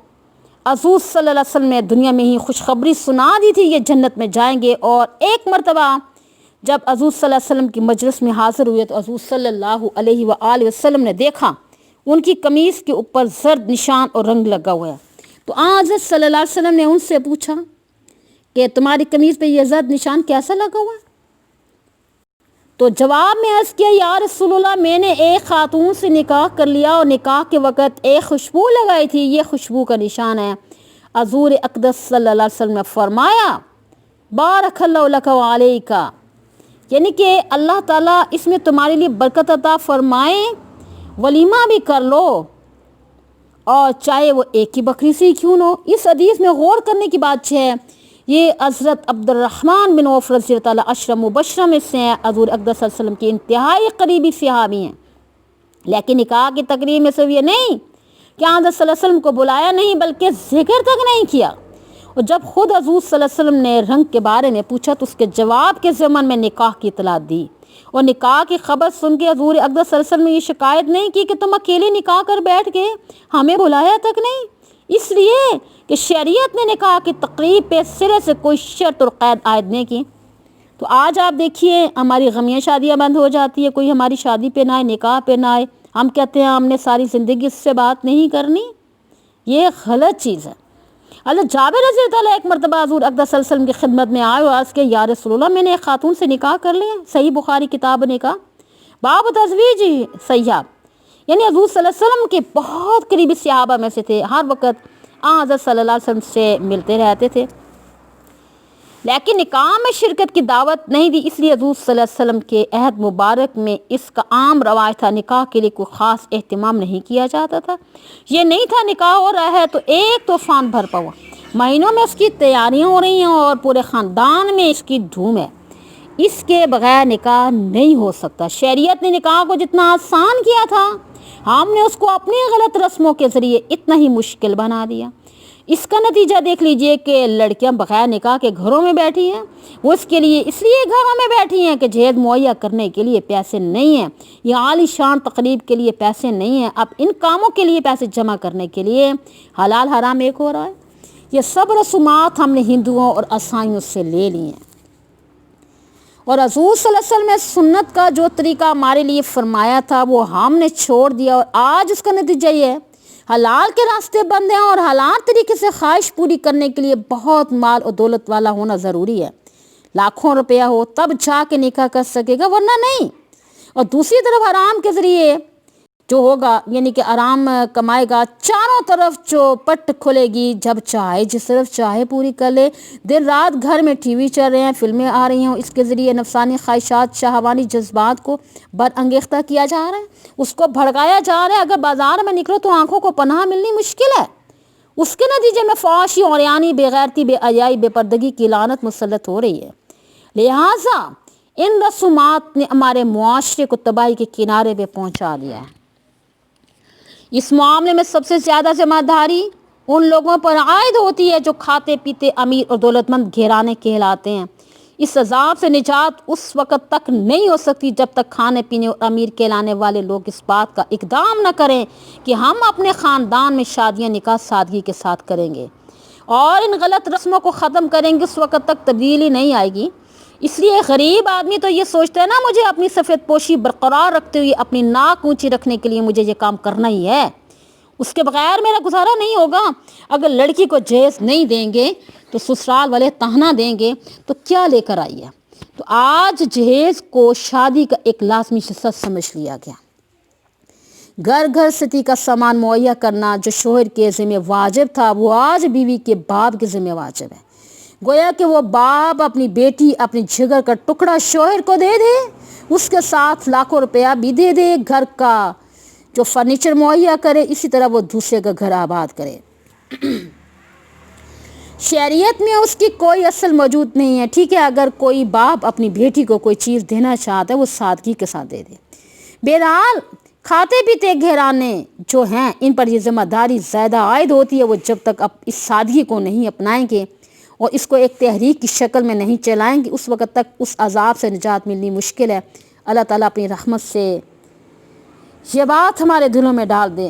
حضور صلی اللہ علیہ وسلم نے دنیا میں ہی خوشخبری سنا دی تھی یہ جنت میں جائیں گے، اور ایک مرتبہ جب حضور صلی اللہ علیہ وسلم کی مجلس میں حاضر ہوئے تو حضور صلی اللہ علیہ وآلہ وسلم نے دیکھا ان کی قمیص کے اوپر زرد نشان اور رنگ لگا ہوا ہے۔ تو حضرت صلی اللہ علیہ وسلم نے ان سے پوچھا کہ تمہاری قمیص پہ یہ زرد نشان کیسا لگا ہوا ہے؟ تو جواب میں عرض کیا، یا رسول اللہ، میں نے ایک خاتون سے نکاح کر لیا اور نکاح کے وقت ایک خوشبو لگائی تھی، یہ خوشبو کا نشان ہے۔ حضور اقدس صلی اللہ علیہ وسلم نے فرمایا بارک اللہ لک و علیک، یعنی کہ اللہ تعالیٰ اس میں تمہارے لیے برکت عطا فرمائے، ولیمہ بھی کر لو، اور چاہے وہ ایک کی بکری سے کیوں نہ ہو۔ اس حدیث میں غور کرنے کی بات ہے، یہ حضرت عبد الرحمن بن عوف رضی اللہ تعالیٰ عشرہ مبشرہ میں سے ہیں، حضور اقدس صلی اللہ علیہ وسلم کے انتہائی قریبی صحابی ہیں، لیکن نکاح کی تقریب میں صرف یہ نہیں کہ حضرت صلی اللہ علیہ وسلم کو بلایا نہیں بلکہ ذکر تک نہیں کیا، اور جب خود حضور صلی اللہ علیہ وسلم نے رنگ کے بارے میں پوچھا تو اس کے جواب کے ضمن میں نکاح کی اطلاع دی، اور نکاح کی خبر سن کے حضور اقدس صلی اللہ علیہ وسلم نے یہ شکایت نہیں کی کہ تم اکیلے نکاح کر بیٹھ گئے، ہمیں بلایا تک نہیں، اس لیے کہ شریعت نے نکاح کی تقریب پہ سرے سے کوئی شرط اور قید عائد نہیں کی۔ تو آج آپ دیکھیے ہماری غمیاں شادیاں بند ہو جاتی ہے، کوئی ہماری شادی پہ نہ آئے، نکاح پہ نہ آئے، ہم کہتے ہیں ہم نے ساری زندگی اس سے بات نہیں کرنی، یہ غلط چیز ہے۔ حضرت جابر رضی اللہ عنہ ایک مرتبہ حضور اقدس صلی اللہ علیہ وسلم کی خدمت میں آئے اور عرض کہ یا رسول اللہ، میں نے ایک خاتون سے نکاح کر لیا، صحیح بخاری کتاب نکاح باب تزویج سیاب، یعنی حضور صلی اللہ علیہ وسلم کے بہت قریبی صحابہ میں سے تھے، ہر وقت حضرت صلی اللہ علیہ وسلم سے ملتے رہتے تھے، لیکن نکاح میں شرکت کی دعوت نہیں دی، اس لیے حضور صلی اللہ علیہ وسلم کے عہد مبارک میں اس کا عام رواج تھا، نکاح کے لیے کوئی خاص اہتمام نہیں کیا جاتا تھا، یہ نہیں تھا نکاح ہو رہا ہے تو ایک طوفان بھرپا ہوا، مہینوں میں اس کی تیاریاں ہو رہی ہیں اور پورے خاندان میں اس کی دھوم ہے، اس کے بغیر نکاح نہیں ہو سکتا۔ شریعت نے نکاح کو جتنا آسان کیا تھا، ہم نے اس کو اپنی غلط رسموں کے ذریعے اتنا ہی مشکل بنا دیا۔ اس کا نتیجہ دیکھ لیجئے کہ لڑکیاں بغیر نکاح کے گھروں میں بیٹھی ہیں، وہ اس لیے گھروں میں بیٹھی ہیں کہ جہیز مہیا کرنے کے لیے پیسے نہیں ہیں، یہ عالی شان تقریب کے لیے پیسے نہیں ہیں، اب ان کاموں کے لیے پیسے جمع کرنے کے لیے حلال حرام ایک ہو رہا ہے۔ یہ سب رسومات ہم نے ہندوؤں اور عیسائیوں سے لے لی ہیں، اور حضور صلی اللہ علیہ وسلم نے سنت کا جو طریقہ ہمارے لیے فرمایا تھا وہ ہم نے چھوڑ دیا، اور آج اس کا نتیجہ یہ ہے حلال کے راستے بند ہیں، اور حلال طریقے سے خواہش پوری کرنے کے لیے بہت مال اور دولت والا ہونا ضروری ہے، لاکھوں روپیہ ہو تب جا کے نکاح کر سکے گا، ورنہ نہیں۔ اور دوسری طرف حرام کے ذریعے جو ہوگا، یعنی کہ حرام کمائے گا، چاروں طرف چوپٹ کھلے گی، جب چاہے جس طرف چاہے پوری کر لے، دن رات گھر میں ٹی وی چل رہے ہیں، فلمیں آ رہی ہیں، اس کے ذریعے نفسانی خواہشات، شہوانی جذبات کو برانگیختہ کیا جا رہا ہے، اس کو بھڑکایا جا رہا ہے۔ اگر بازار میں نکلو تو آنکھوں کو پناہ ملنی مشکل ہے، اس کے نتیجے میں فحاشی، عریانی، بے غیرتی، بے حیائی، بے پردگی کی لعنت مسلط ہو رہی ہے۔ لہٰذا ان رسومات نے ہمارے معاشرے کو تباہی کے کنارے پہ پہنچا دیا ہے۔ اس معاملے میں سب سے زیادہ ذمہ داری ان لوگوں پر عائد ہوتی ہے جو کھاتے پیتے امیر اور دولت مند گھرانے کہلاتے ہیں۔ اس عذاب سے نجات اس وقت تک نہیں ہو سکتی جب تک کھانے پینے اور امیر کہلانے والے لوگ اس بات کا اقدام نہ کریں کہ ہم اپنے خاندان میں شادیاں نکاح سادگی کے ساتھ کریں گے اور ان غلط رسموں کو ختم کریں گے، اس وقت تک تبدیلی نہیں آئے گی۔ اس لیے غریب آدمی تو یہ سوچتا ہے نا، مجھے اپنی سفید پوشی برقرار رکھتے ہوئے اپنی ناک اونچی رکھنے کے لیے مجھے یہ کام کرنا ہی ہے، اس کے بغیر میرا گزارا نہیں ہوگا۔ اگر لڑکی کو جہیز نہیں دیں گے تو سسرال والے طعنہ دیں گے تو کیا لے کر آئی ہے؟ تو آج جہیز کو شادی کا ایک لازمی حصہ سمجھ لیا گیا۔ گھر گھر ستی کا سامان مہیا کرنا جو شوہر کے ذمہ واجب تھا، وہ آج بیوی کے باپ کے ذمہ واجب ہے۔ گویا کہ وہ باپ اپنی بیٹی، اپنی جگر کا ٹکڑا شوہر کو دے دے، اس کے ساتھ لاکھوں روپیہ بھی دے دے، گھر کا جو فرنیچر مہیا کرے، اسی طرح وہ دوسرے کا گھر آباد کرے۔ شریعت میں اس کی کوئی اصل موجود نہیں ہے۔ ٹھیک ہے، اگر کوئی باپ اپنی بیٹی کو کوئی چیز دینا چاہتا ہے وہ سادگی کے ساتھ دے دے۔ بہرحال کھاتے پیتے گھرانے جو ہیں ان پر یہ ذمہ داری زیادہ عائد ہوتی ہے، وہ جب تک اس سادگی کو نہیں اپنائیں گے اور اس کو ایک تحریک کی شکل میں نہیں چلائیں گے، اس وقت تک اس عذاب سے نجات ملنی مشکل ہے۔ اللہ تعالیٰ اپنی رحمت سے یہ بات ہمارے دلوں میں ڈال دے۔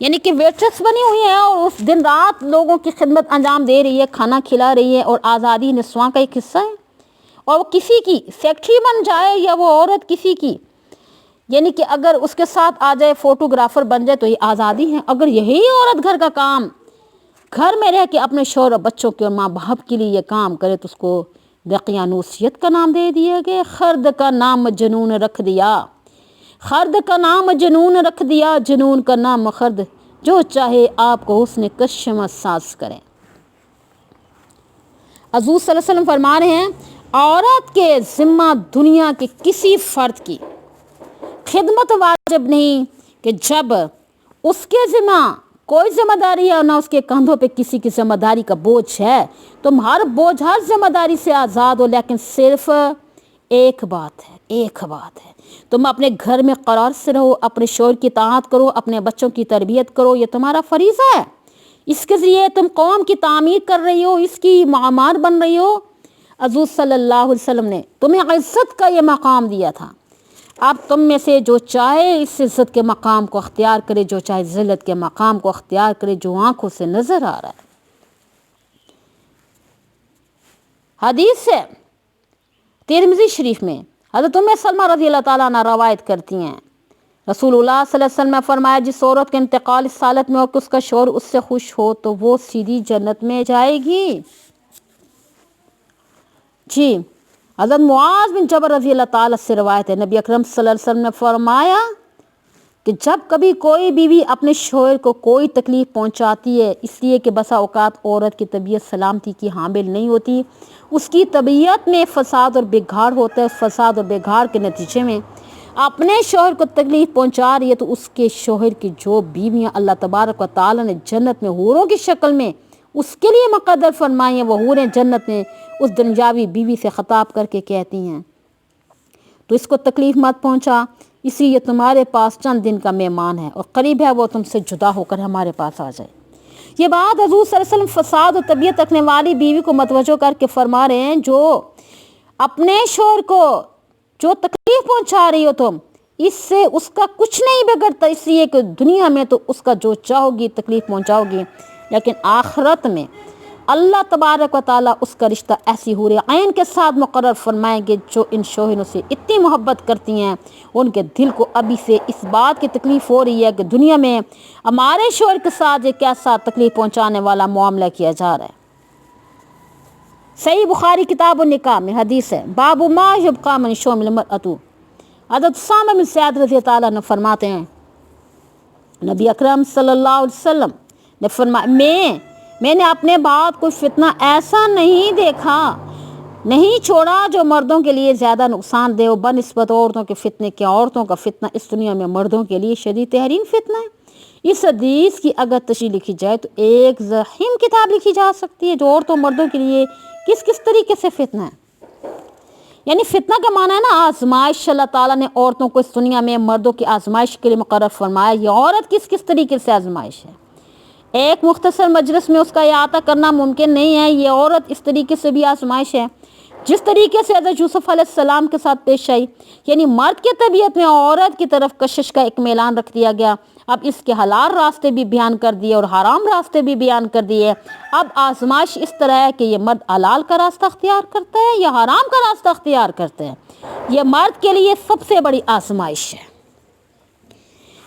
یعنی کہ ویٹرس بنی ہوئی ہے اور اس دن رات لوگوں کی خدمت انجام دے رہی ہے، کھانا کھلا رہی ہے، اور آزادی نسواں کا ایک حصہ ہے، اور وہ کسی کی سیکٹری بن جائے یا وہ عورت کسی کی، یعنی کہ اگر اس کے ساتھ آ جائے فوٹوگرافر بن جائے تو یہ آزادی ہے۔ اگر یہی عورت گھر کا کام گھر میں رہ کے اپنے شوہر اور بچوں کے اور ماں باپ کے لیے یہ کام کرے تو اس کو دقیانوسیت کا نام دے دیا گیا، خرد کا نام جنون رکھ دیا، خرد کا نام جنون رکھ دیا، جنون کا نام خرد، جو چاہے آپ کو حسن کشم ساز کریں۔ حضور صلی اللہ علیہ وسلم فرما رہے ہیں عورت کے ذمہ دنیا کے کسی فرد کی خدمت واجب نہیں کہ جب اس کے ذمہ کوئی ذمہ داری ہے اور نہ اس کے کندھوں پہ کسی کی ذمہ داری کا بوجھ ہے، تم ہر بوجھ ہر ذمہ داری سے آزاد ہو، لیکن صرف ایک بات ہے تم اپنے گھر میں قرار سے رہو، اپنے شوہر کی اطاعت کرو، اپنے بچوں کی تربیت کرو، یہ تمہارا فریضہ ہے، اس کے ذریعے تم قوم کی تعمیر کر رہی ہو، اس کی معمار بن رہی ہو۔ حضور صلی اللہ علیہ وسلم نے تمہیں عزت کا یہ مقام دیا تھا، اب تم میں سے جو چاہے اس عزت کے مقام کو اختیار کرے، جو چاہے ذلت کے مقام کو اختیار کرے جو آنکھوں سے نظر آ رہا ہے۔ حدیث سے ترمذی شریف میں حضرت ام سلمہ رضی اللہ تعالیٰ عنہ روایت کرتی ہیں، رسول اللہ صلی اللہ علیہ وسلم نے فرمایا جس عورت کا انتقال اس حالت میں ہو کہ اس کا شوہر اس سے خوش ہو تو وہ سیدھی جنت میں جائے گی۔ جی حضرت معاذ بن جبل رضی اللہ تعالیٰ سے روایت ہے، نبی اکرم صلی اللہ علیہ وسلم نے فرمایا کہ جب کبھی کوئی بیوی اپنے شوہر کو کوئی تکلیف پہنچاتی ہے اس لیے کہ بسا اوقات عورت کی طبیعت سلامتی کی حامل نہیں ہوتی، اس کی طبیعت میں فساد اور بگاڑ ہوتا ہے، اس فساد اور بگاڑ کے نتیجے میں اپنے شوہر کو تکلیف پہنچا رہی ہے تو اس کے شوہر کی جو بیویاں اللہ تبارک و تعالیٰ نے جنت میں حوروں کی شکل میں اس کے لیے مقدر فرمائی ہیں، وہ حوریں جنت میں اس دنیاوی بیوی سے خطاب کر کے کہتی ہیں تو اس کو تکلیف مت پہنچا، اسی لیے تمہارے پاس چند دن کا مہمان ہے اور قریب ہے وہ تم سے جدا ہو کر ہمارے پاس آ جائے۔ یہ بات حضور صلی اللہ علیہ وسلم فساد و طبیعت رکھنے والی بیوی کو متوجہ کر کے فرما رہے ہیں جو اپنے شوہر کو جو تکلیف پہنچا رہی ہو تم، اس سے اس کا کچھ نہیں بگڑتا، اس لیے کہ دنیا میں تو اس کا جو چاہو گی تکلیف پہنچاؤ گی، لیکن آخرت میں اللہ تبارک و تعالیٰ اس کا رشتہ ایسی حور عین کے ساتھ مقرر فرمائیں گے جو ان شوہروں سے اتنی محبت کرتی ہیں ان کے دل کو ابھی سے اس بات کی تکلیف ہو رہی ہے کہ دنیا میں ہمارے شوہر کے ساتھ یہ کیسا تکلیف پہنچانے والا معاملہ کیا جا رہا ہے۔ صحیح بخاری کتاب النکاح میں حدیث ہے، باب ما یبقى من شوم المرأۃ، حضرت اسامہ بن زید رضی اللہ عنہ فرماتے ہیں نبی اکرم صلی اللہ علیہ وسلم نے فرمایا میں نے اپنے بعد کوئی فتنہ ایسا نہیں دیکھا نہیں چھوڑا جو مردوں کے لیے زیادہ نقصان دہ ہو بنسبت عورتوں کے فتنے کے۔ عورتوں کا فتنہ اس دنیا میں مردوں کے لیے شدید تحریم فتنہ ہے۔ اس حدیث کی اگر تشریح لکھی جائے تو ایک ضخیم کتاب لکھی جا سکتی ہے جو عورتوں مردوں کے لیے کس کس طریقے سے فتنہ ہے، یعنی فتنہ کا معنی ہے نا آزمائش۔ اللہ تعالیٰ نے عورتوں کو اس دنیا میں مردوں کی آزمائش کے لیے مقرر فرمایا، یہ عورت کس کس طریقے سے آزمائش ہے، ایک مختصر مجلس میں اس کا احاطہ کرنا ممکن نہیں ہے۔ یہ عورت اس طریقے سے بھی آزمائش ہے جس طریقے سے حضرت یوسف علیہ السلام کے ساتھ پیش آئی، یعنی مرد کی طبیعت میں عورت کی طرف کشش کا ایک میلان رکھ دیا گیا، اب اس کے حلال راستے بھی بیان کر دیے اور حرام راستے بھی بیان کر دیے۔ اب آزمائش اس طرح ہے کہ یہ مرد حلال کا راستہ اختیار کرتا ہے یا حرام کا راستہ اختیار کرتا ہے، یہ مرد کے لیے سب سے بڑی آزمائش ہے۔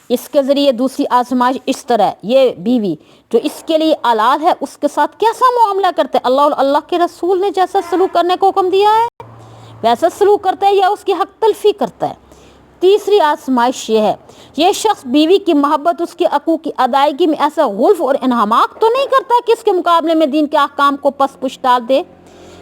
اس کے ذریعے دوسری آزمائش اس طرح ہے، یہ بیوی جو اس کے لیے حلال ہے اس کے ساتھ کیسا معاملہ کرتا ہے، اللہ اور اللہ کے رسول نے جیسا سلوک کرنے کو حکم دیا ہے ویسا سلوک کرتا ہے یا اس کی حق تلفی کرتا ہے۔ تیسری آزمائش یہ ہے، یہ شخص بیوی کی محبت اس کے حقوق کی ادائیگی میں ایسا غلف اور انہماک تو نہیں کرتا کہ اس کے مقابلے میں دین کے احکام کو پس پش ڈال دے،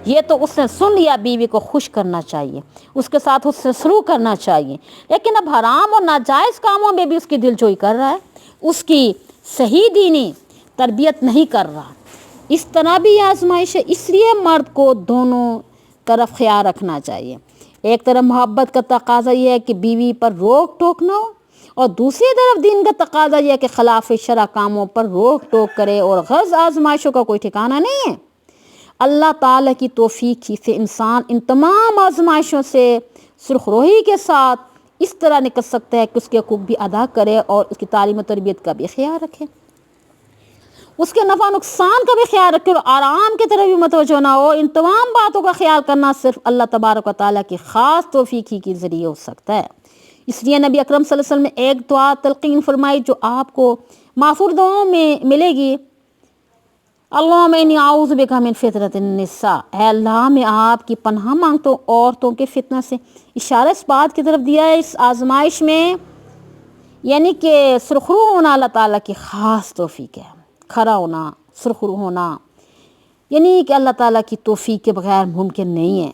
یہ تو اس نے سن لیا بیوی کو خوش کرنا چاہیے، اس کے ساتھ اس سے سلوک کرنا چاہیے، لیکن اب حرام اور ناجائز کاموں میں بھی اس کی دلجوئی کر رہا ہے، اس کی صحیح دینی تربیت نہیں کر رہا، اس طرح بھی آزمائش ہے۔ اس لیے مرد کو دونوں طرف خیال رکھنا چاہیے، ایک طرف محبت کا تقاضا یہ ہے کہ بیوی پر روک ٹوک نہ ہو اور دوسری طرف دین کا تقاضا یہ ہے کہ خلاف شرع کاموں پر روک ٹوک کرے، اور غرض آزمائشوں کا کوئی ٹھکانہ نہیں ہے۔ اللہ تعالیٰ کی توفیق سے انسان ان تمام آزمائشوں سے سرخ روحی کے ساتھ اس طرح نکل سکتا ہے کہ اس کے حقوق بھی ادا کرے اور اس کی تعلیم و تربیت کا بھی خیال رکھے، اس کے نفع نقصان کا بھی خیال رکھے اور آرام کی طرف بھی متوجہ نہ ہو۔ ان تمام باتوں کا خیال کرنا صرف اللہ تبارک و تعالیٰ کی خاص توفیق ہی کے ذریعے ہو سکتا ہے۔ اس لیے نبی اکرم صلی اللہ علیہ وسلم نے ایک دعا تلقین فرمائی جو آپ کو ماثور دعاؤں میں ملے گی، اللہم انی اعوذ بک من فتنۃ النساء، اے اللہ میں آپ کی پناہ مانگتا ہوں عورتوں کے فتنہ سے۔ اشارہ اس بات کی طرف دیا ہے اس آزمائش میں یعنی کہ سرخرو ہونا اللہ تعالیٰ کی خاص توفیق ہے، کھڑا ہونا، سرخرو ہونا یعنی کہ اللہ تعالیٰ کی توفیق کے بغیر ممکن نہیں ہے۔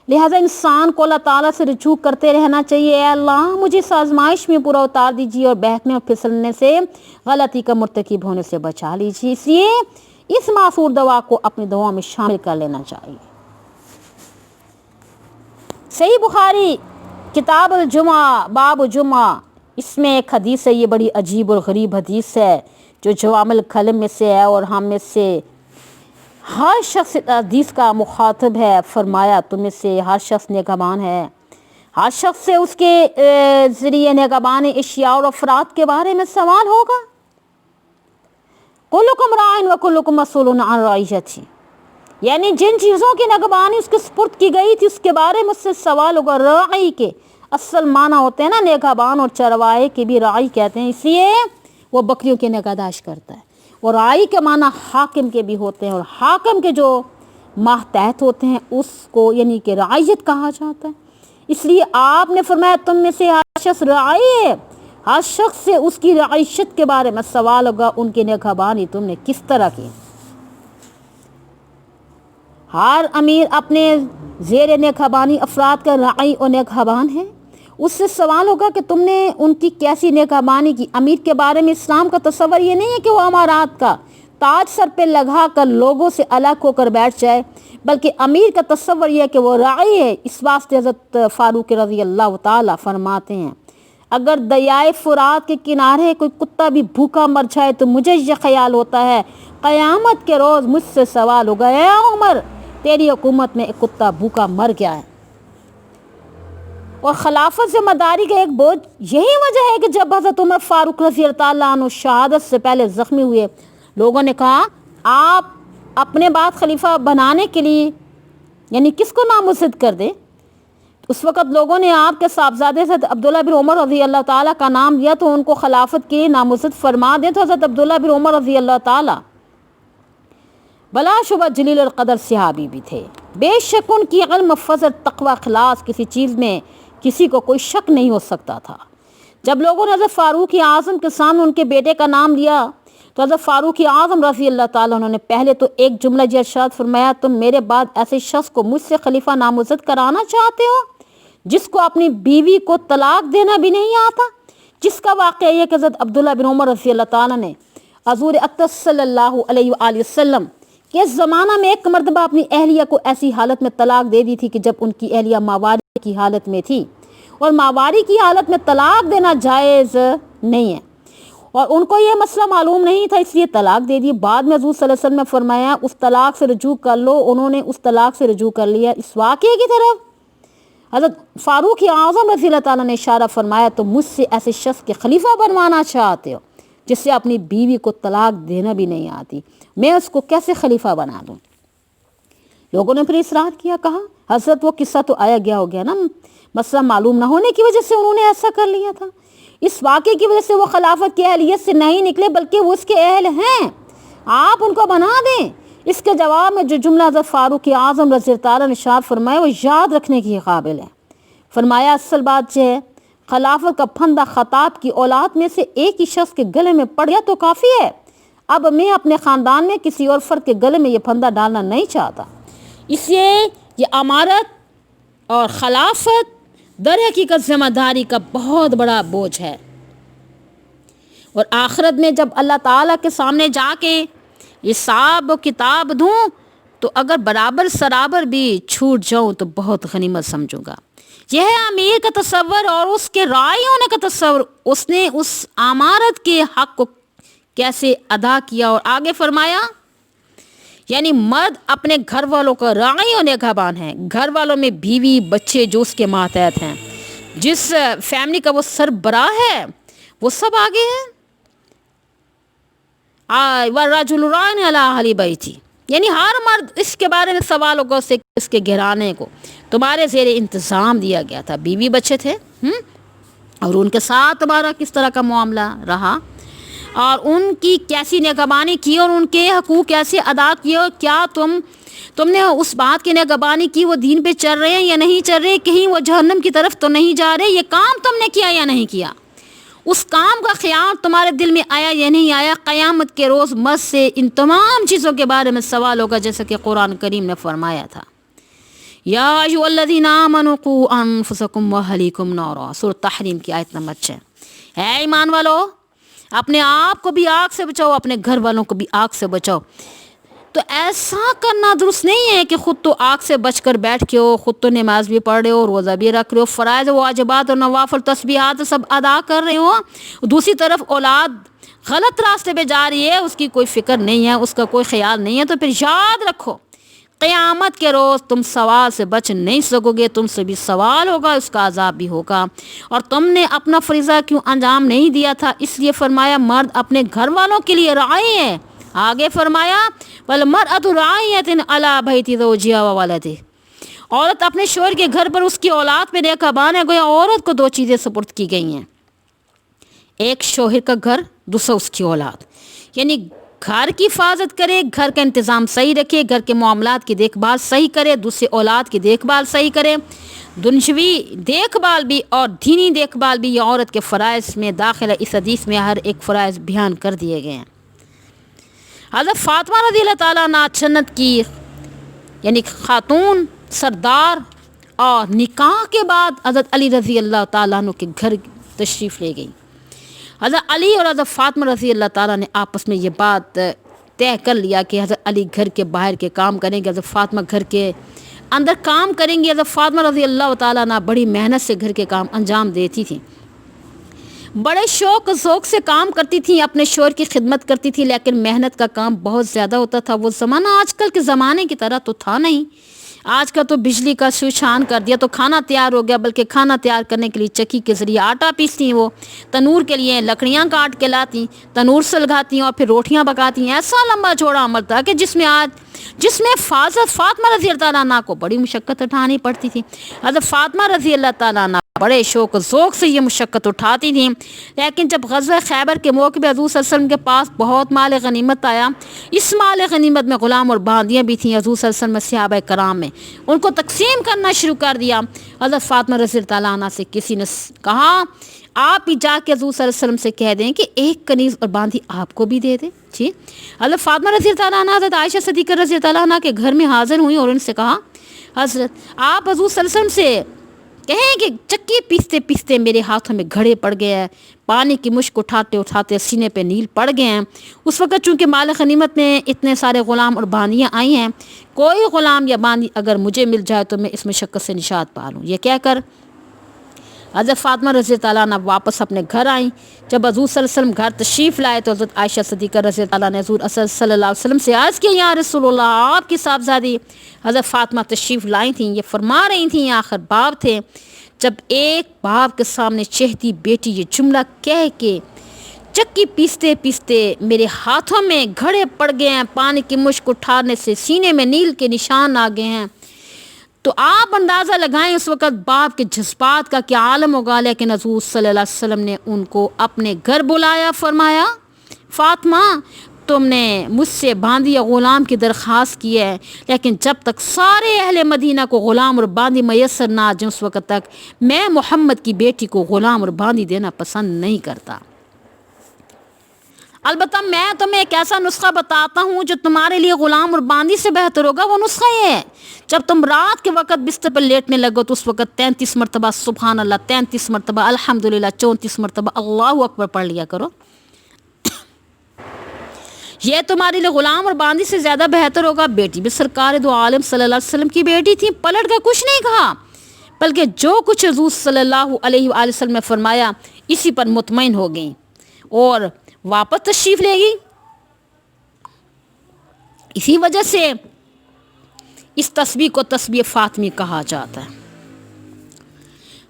لہٰذا انسان کو اللہ تعالیٰ سے رجوع کرتے رہنا چاہیے، اے اللہ مجھے اس آزمائش میں پورا اتار دیجیے اور بہکنے اور پھسلنے سے، غلطی کا مرتکب ہونے سے بچا لیجیے۔ اس لیے اس معصور دعا کو اپنی دعاؤں میں شامل کر لینا چاہیے۔ صحیح بخاری کتاب الجمعہ باب جمعہ، اس میں ایک حدیث ہے، یہ بڑی عجیب اور غریب حدیث ہے جو جوامع الکلم میں سے ہے اور ہم میں سے ہر شخص حدیث کا مخاطب ہے۔ فرمایا تم میں سے ہر شخص نگہبان ہے، ہر شخص سے اس کے ذریعے نگہبان اشیاء اور افراد کے بارے میں سوال ہوگا۔ کلکم راعٍ وکلکم مسئول عن رعیتہ، یعنی جن چیزوں کی نگہبانی اس کے سپرد کی گئی تھی اس کے بارے میں اس سے سوال ہوگا۔ راعی کے اصل معنی ہوتے ہیں نا نگہبان، اور چرواہے کے بھی راعی کہتے ہیں، اس لیے وہ بکریوں کی نگہداشت کرتا ہے، اور راعی کے معنی حاکم کے بھی ہوتے ہیں، اور حاکم کے جو ماتحت ہوتے ہیں اس کو یعنی کہ رعیت کہا جاتا ہے۔ اس لیے آپ نے فرمایا تم میں سے ہر شخص راعی ہے، ہر شخص سے اس کی رعیت کے بارے میں سوال ہوگا، ان کی نگہبانی تم نے کس طرح کی۔ ہر امیر اپنے زیر نگہبانی افراد کا راعی اور نگہبان ہے، اس سے سوال ہوگا کہ تم نے ان کی کیسی نگہبانی کی۔ امیر کے بارے میں اسلام کا تصور یہ نہیں ہے کہ وہ امارات کا تاج سر پہ لگا کر لوگوں سے الگ ہو کر بیٹھ جائے، بلکہ امیر کا تصور یہ ہے کہ وہ راعی ہے۔ اس واسطے حضرت فاروق رضی اللہ تعالیٰ فرماتے ہیں اگر دریائے فرات کے کنارے کوئی کتا بھی بھوکا مر جائے تو مجھے یہ خیال ہوتا ہے قیامت کے روز مجھ سے سوال ہوگا، اے عمر تیری حکومت میں ایک کتا بھوکا مر گیا ہے۔ اور خلافت ذمہ داری کا ایک بوجھ یہی وجہ ہے کہ جب حضرت عمر فاروق رضی اللہ عنہ شہادت سے پہلے زخمی ہوئے، لوگوں نے کہا آپ اپنے بعد خلیفہ بنانے کے لیے یعنی کس کو نامزد کر دیں۔ اس وقت لوگوں نے آپ کے صاحبزادے حضرت عبداللہ بن عمر رضی اللہ تعالیٰ کا نام لیا تو ان کو خلافت کے لیے نامزد فرما دیں، تو حضرت عبداللہ بن عمر رضی اللہ تعالیٰ بلا شبہ جلیل القدر صحابی بھی تھے، بے شک ان کی علم، فضل، تقوی، اخلاص کسی چیز میں کسی کو کوئی شک نہیں ہو سکتا تھا۔ جب لوگوں نے حضرت فاروق اعظم کے سامنے ان کے بیٹے کا نام لیا تو حضرت فاروق اعظم رضی اللہ تعالیٰ انہوں نے پہلے تو ایک جملہ یہ ارشاد فرمایا تم میرے بعد ایسے شخص کو مجھ سے خلیفہ نامزد کرانا چاہتے ہو جس کو اپنی بیوی کو طلاق دینا بھی نہیں آتا، جس کا واقعہ یہ کہ حضرت عبداللہ بن عمر رضی اللہ تعالیٰ نے حضور اقدس صلی اللہ علیہ وآلہ وسلم کہ اس زمانہ میں ایک مرتبہ اپنی اہلیہ کو ایسی حالت میں طلاق دے دی تھی کہ جب ان کی اہلیہ ماواری کی حالت میں تھی، اور ماواری کی حالت میں طلاق دینا جائز نہیں ہے، اور ان کو یہ مسئلہ معلوم نہیں تھا، اس لیے طلاق دے دی۔ بعد میں حضور صلی اللہ علیہ وسلم نے فرمایا اس طلاق سے رجوع کر لو، انہوں نے اس طلاق سے رجوع کر لیا۔ اس واقعے کی طرف حضرت فاروق اعظم رضی اللہ تعالیٰ نے اشارہ فرمایا تو مجھ سے ایسے شخص کے خلیفہ بنوانا چاہتے ہو جس سے اپنی بیوی کو طلاق دینا بھی نہیں آتی، میں اس کو کیسے خلیفہ بنا دوں؟ لوگوں نے پھر اصرار کیا، کہا حضرت وہ قصہ تو آیا گیا ہو گیا نا، مسئلہ معلوم نہ ہونے کی وجہ سے انہوں نے ایسا کر لیا تھا، اس واقعے کی وجہ سے وہ خلافت کی اہلیت سے نہیں نکلے بلکہ وہ اس کے اہل ہیں، آپ ان کو بنا دیں۔ اس کے جواب میں جو جملہ حضرت فاروق اعظم رضی اللہ تعالیٰ نے ارشاد فرمایا وہ یاد رکھنے کی قابل ہے۔ فرمایا اصل بات یہ ہے خلافت کا پھندا خطاب کی اولاد میں سے ایک ہی شخص کے گلے میں پڑ گیا تو کافی ہے، اب میں اپنے خاندان میں کسی اور فرد کے گلے میں یہ پھندا ڈالنا نہیں چاہتا۔ اس لیے یہ امارت اور خلافت در حقیقت ذمہ داری کا بہت بڑا بوجھ ہے، اور آخرت میں جب اللہ تعالیٰ کے سامنے جا کے حساب و کتاب دوں تو اگر برابر سرابر بھی چھوٹ جاؤں تو بہت غنیمت سمجھوں گا۔ یہ ہے امیر کا تصور اور اس کے راعی ہونے کا تصور، اس نے اس امارت کے حق کو کیسے ادا کیا۔ اور آگے فرمایا یعنی مرد اپنے گھر والوں کا راعی اور نگہبان ہے، گھر والوں میں بیوی بچے جو اس کے ماتحت ہیں، جس فیملی کا وہ سربراہ ہے وہ سب آگے ہیں. وَالرَّجُلُ رَاعٍ عَلَىٰ أَهْلِ بَيْتِهِ، یعنی ہر مرد اس کے بارے میں سوال ہوگا اسے، اس کے گھرانے کو تمہارے زیر انتظام دیا گیا تھا. بیوی بچے تھے اور ان کے ساتھ تمہارا کس طرح کا معاملہ رہا اور ان کی کیسی نگہبانی کی اور ان کے حقوق کیسے ادا کیے، اور کیا تم نے اس بات کی نگہبانی کی وہ دین پہ چل رہے ہیں یا نہیں چل رہے، کہیں وہ جہنم کی طرف تو نہیں جا رہے. یہ کام تم نے کیا یا نہیں کیا، اس کام کا خیال تمہارے دل میں آیا یا نہیں آیا. قیامت کے روز مرد سے ان تمام چیزوں کے بارے میں سوال ہوگا، جیسا کہ قرآن کریم نے فرمایا تھا. یا ایھا الذین آمنوا قوا انفسکم واہلیکم نارا، سورۃ تحریم کی آیت نمبر 6. اے ایمان والو، اپنے آپ کو بھی آگ سے بچاؤ، اپنے گھر والوں کو بھی آگ سے بچاؤ. تو ایسا کرنا درست نہیں ہے کہ خود تو آگ سے بچ کر بیٹھ کے ہو، خود تو نماز بھی پڑھ رہے ہو، روزہ بھی رکھ رہے ہو، فرائض واجبات اور نوافل تسبیحات سب ادا کر رہے ہو، دوسری طرف اولاد غلط راستے پہ جا رہی ہے، اس کی کوئی فکر نہیں ہے، اس کا کوئی خیال نہیں ہے. تو پھر یاد رکھو قیامت کے روز تم سوال سے بچ نہیں سکو گے، تم سے بھی سوال ہوگا، اس کا عذاب بھی ہوگا. اور تم نے اپنا فریضہ کیوں انجام نہیں دیا تھا، اس لیے فرمایا مرد اپنے گھر والوں کے لیے راعی ہے. آگے فرمایا وَالْمَرْأَةُ رَاعِيَةٌ عَلَىٰ بَيْتِ زَوْجِهَا وَوَلَدِهِ، عورت اپنے شوہر کے گھر پر اس کی اولاد پہ نگہبان ہے. گویا عورت کو دو چیزیں سپرد کی گئی ہیں، ایک شوہر کا گھر، دوسرا اس کی اولاد. یعنی گھر کی حفاظت کرے، گھر کا انتظام صحیح رکھے، گھر کے معاملات کی دیکھ بھال صحیح کرے، دوسرے اولاد کی دیکھ بھال صحیح کرے. دنیاوی دیکھ بھال بھی اور دینی دیکھ بھال بھی یہ عورت کے فرائض میں داخل ہے. اس حدیث میں ہر ایک فرائض بیان کر دیے گئے ہیں. حضرت فاطمہ رضی اللہ تعالیٰ عنہ جنت کی یعنی خاتون سردار، اور نکاح کے بعد حضرت علی رضی اللہ تعالیٰ عنہ کے گھر تشریف لے گئی. حضرت علی اور حضرت فاطمہ رضی اللہ تعالیٰ نے آپس میں یہ بات طے کر لیا کہ حضرت علی گھر کے باہر کے کام کریں گے، حضرت فاطمہ گھر کے اندر کام کریں گی. حضرت فاطمہ رضی اللہ تعالیٰ عنہ بڑی محنت سے گھر کے کام انجام دیتی تھیں، بڑے شوق و ذوق سے کام کرتی تھیں، اپنے شوہر کی خدمت کرتی تھی، لیکن محنت کا کام بہت زیادہ ہوتا تھا. وہ زمانہ آج کل کے زمانے کی طرح تو تھا نہیں. آج کا تو بجلی کا سوئچ آن کر دیا تو کھانا تیار ہو گیا، بلکہ کھانا تیار کرنے کے لیے چکی کے ذریعے آٹا پیستی، وہ تنور کے لیے لکڑیاں کاٹ کے لاتی، تنور سلگاتی اور پھر روٹیاں پکاتی. ایسا لمبا چوڑا عمل تھا کہ جس میں فاطمہ رضی اللہ تعالیٰ عنہ کو بڑی مشقت اٹھانی پڑتی تھی. حضرت فاطمہ رضی اللہ تعالیٰ عنہ بڑے شوق و ذوق سے یہ مشقت اٹھاتی تھیں. لیکن جب غزوہ خیبر کے موقع پہ حضور صلی اللہ علیہ وسلم کے پاس بہت مال غنیمت آیا، اس مال غنیمت میں غلام اور باندیاں بھی تھیں. حضور صلی اللہ علیہ وسلم صحابہ کرام میں ان کو تقسیم کرنا شروع کر دیا. حضرت فاطمہ رضی اللہ تعالیٰ عنہ سے کسی نے کہا آپ ہی جا کے حضور صلی اللہ علیہ وسلم سے کہہ دیں کہ ایک کنیز اور باندی آپ کو بھی دے دیں. جی حضرت فاطمہ رضی اللہ تعالیٰ عنہ حضرت عائشہ صدیقہ رضی اللہ تعالیٰ عنہ کے گھر میں حاضر ہوئی اور ان سے کہا حضرت آپ حضور صلی اللہ علیہ وسلم سے کہیں کہ چکی پیستے پیستے میرے ہاتھوں میں گھڑے پڑ گئے ہیں، پانی کی مشک اٹھاتے اٹھاتے سینے پہ نیل پڑ گئے ہیں. اس وقت چونکہ مال غنیمت میں اتنے سارے غلام اور باندیاں آئی ہیں، کوئی غلام یا باندی اگر مجھے مل جائے تو میں اس مشقت سے نجات پا لوں. یہ کہہ کر حضرت فاطمہ رضی اللہ تعالیٰ عنہ واپس اپنے گھر آئیں. جب حضور صلی اللہ علیہ وسلم گھر تشریف لائے تو حضرت عائشہ صدیقہ رضی اللہ تعالیٰ نے حضور صلی اللہ علیہ وسلم سے عرض کیا یا رسول اللہ، آپ کی صاحبزادی حضرت فاطمہ تشریف لائی تھیں، یہ فرما رہی تھیں، آخر باب تھے، جب ایک باپ کے سامنے چہتی بیٹی یہ جملہ کہہ کے چکی پیستے پیستے میرے ہاتھوں میں گھڑے پڑ گئے ہیں، پانی کی مشک اٹھانے سے سینے میں نیل کے نشان آ گئے ہیں، تو آپ اندازہ لگائیں اس وقت باپ کے جذبات کا کیا عالم ہوگا. لیکن حضور صلی اللہ علیہ وسلم نے ان کو اپنے گھر بلایا، فرمایا فاطمہ تم نے مجھ سے باندی یا غلام کی درخواست کی ہے، لیکن جب تک سارے اہل مدینہ کو غلام اور باندی میسر نہ آ جائیں اس وقت تک میں محمد کی بیٹی کو غلام اور باندی دینا پسند نہیں کرتا. البتہ میں تمہیں ایک ایسا نسخہ بتاتا ہوں جو تمہارے لیے غلام اور باندی سے بہتر ہوگا. وہ نسخہ یہ ہے، جب تم رات کے وقت بستر پر لیٹنے لگو تو اس وقت 33 مرتبہ سبحان اللہ، 33 مرتبہ الحمدللہ، 34 مرتبہ اللہ اکبر پڑھ لیا کرو. یہ تمہارے لیے غلام اور باندی سے زیادہ بہتر ہوگا. بیٹی بھی سرکار دو عالم صلی اللہ علیہ وسلم کی بیٹی تھی، پلٹ کر کچھ نہیں کہا، بلکہ جو کچھ حضور صلی اللہ علیہ وآلہ وسلم نے فرمایا اسی پر مطمئن ہو گئیں اور واپس تشریف لے گئی. اسی وجہ سے اس تسبیح کو تسبیح فاطمی کہا جاتا ہے.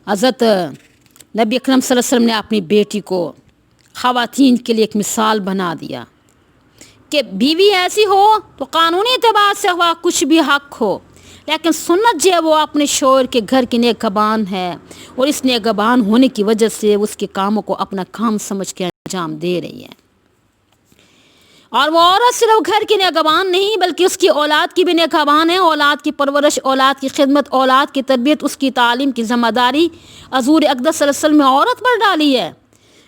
حضرت نبی اکرم صلی اللہ علیہ وسلم نے اپنی بیٹی کو خواتین کے لیے ایک مثال بنا دیا کہ بیوی ایسی ہو تو قانونی اعتبار سے ہوا کچھ بھی حق ہو، لیکن سنت جو ہے وہ اپنے شوہر کے گھر کی نگہبان ہے، اور اس نگہبان ہونے کی وجہ سے اس کے کاموں کو اپنا کام سمجھ کے انجام دے رہی ہے۔ اور وہ عورت صرف گھر کی نگہبان نہیں بلکہ اس کی اولاد کی بھی نگہبان ہے۔ اولاد کی پرورش، اولاد کی خدمت، اولاد کی تربیت، اس کی تعلیم کی ذمہ داری حضور اقدس صلی اللہ علیہ وسلم نے عورت پر ڈالی ہے۔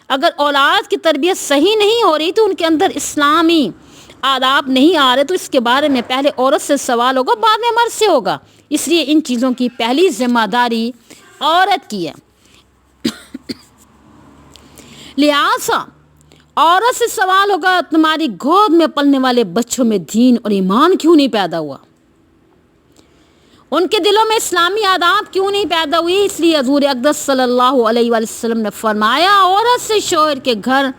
اگر اولاد کی تربیت صحیح نہیں ہو رہی تو ان کے اندر اسلامی آداب نہیں آ رہے تو اس کے بارے میں پہلے عورت سے سوال ہوگا، بعد میں مرد سے ہوگا۔ اس لیے ان چیزوں کی پہلی ذمہ داری عورت کی ہے۔ لہٰذا عورت سے سوال ہوگا، تمہاری گود میں پلنے والے بچوں میں دین اور ایمان کیوں نہیں پیدا ہوا؟ ان کے دلوں میں اسلامی آداب کیوں نہیں پیدا ہوئی؟ اس لیے حضور اقدس صلی اللہ علیہ وآلہ وسلم نے فرمایا عورت سے شوہر کے گھر،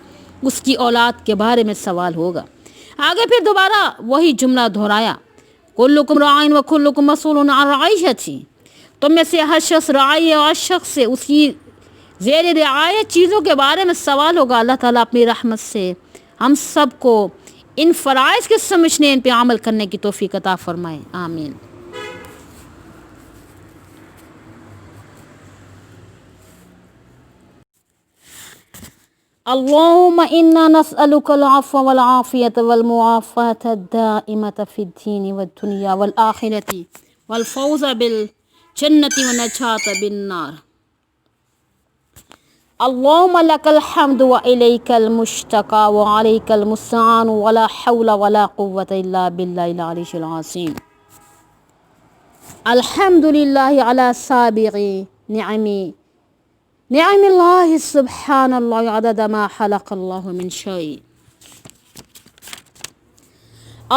اس کی اولاد کے بارے میں سوال ہوگا۔ آگے پھر دوبارہ وہی جملہ دہرایا، کلکم راعٍ و کلکم مسئول عن رعیتہ، تم میں سے ہر شخص راعی ہے اور ہر شخص سے اس کی زیر رعایت چیزوں کے بارے میں سوال ہوگا۔ اللہ تعالیٰ اپنی رحمت سے ہم سب کو ان فرائض کے سمجھنے، ان پہ عمل کرنے کی توفیق عطا فرمائے، آمین۔ اللهم إنا نسألك العفو والعافية والمعافاة الدائمة في الدين والدنيا والآخرة والفوز بالجنة والنجاة بالنار۔ اللهم لك الحمد وإليك المشتكى وعليك المستعان ولا حول ولا قوة إلا بالله العلي العظيم۔ الحمد لله على سابغ نعم الله سبحان الله عدد ما خلق الله من شيء۔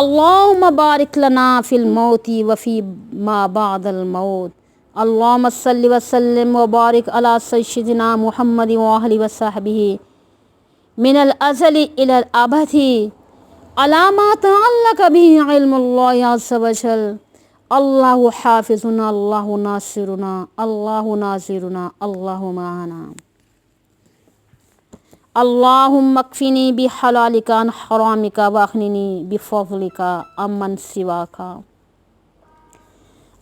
اللهم بارك لنا في الموت وفي ما بعد الموت۔ اللهم صل وسلم وبارك على سيدنا محمد وآله وصحبه من الأزل إلى الأبد على ما تعلق به علم الله عز وجل۔ اللہ حافظنا، اللہ ناصرنا، اللہ ناصرنا، اللہ معنا۔ اللہم اکفنی بحلالک عن حرامک واغننی بفضلک عمن سواک۔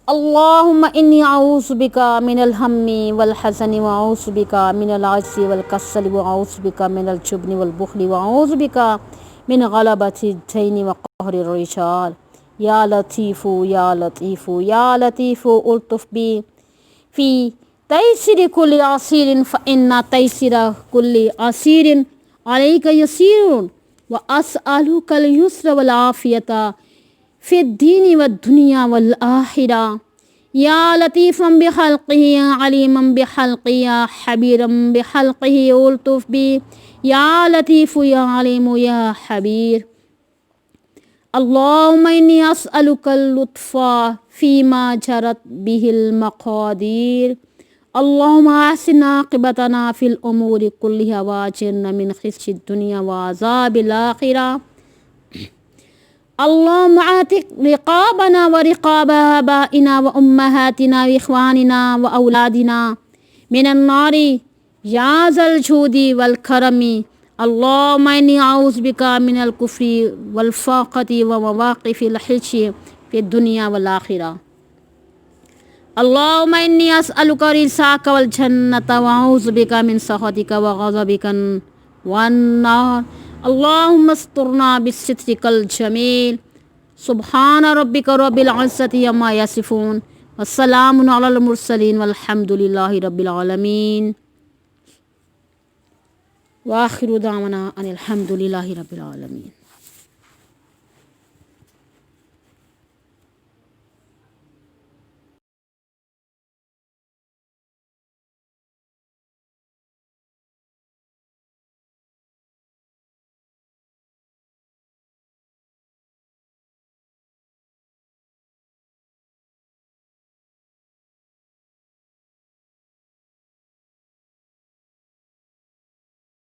اللہم انی اعوذ بک من الہم والحزن واعوذ بک من العجز والکسل واعوذ بک من الجبن والبخل واعوذ بک من غلبۃ الدین وقہر الرجال۔ یا لطیف یا لطیف یا لطیف الطف بی فی تیسیر کل عسیر فإن تیسیر کل عسیر علیک یسیر واسألک اليسر والعافیۃ فی الدین والدنیا والآخرہ۔ یا لطیفا بخلقہ علیما بخلقہ خبیرا بخلقہ الطف بی یا لطیف یا علیم یا خبیر۔ اللہم انی اسألک اللطف فیما جرت بہ المقادیر۔ اللہم احسن عاقبتنا فی الامور کلها واجرنا من خزي الدنیا وعذاب الآخرہ۔ اللہم اعتق رقابنا ورقاب آبائنا وامہاتنا واخواننا واولادنا من النار یا ذا الجود والکرم۔ اللہم انی اعوذ بک من الکفر والفاقۃ ومواقف الحج فی الدنیا والآخرہ۔ اللہم انی اسألک رضاک والجنۃ واعوذ بک من سخطک وغضبک والنار۔ اللہم استرنا بسترک الجمیل۔ سبحان ربک رب العزۃ عما یصفون والسلام علی المرسلین والحمد للہ رب العالمین۔ وآخر دعوانا ان الحمد للہ رب العالمین۔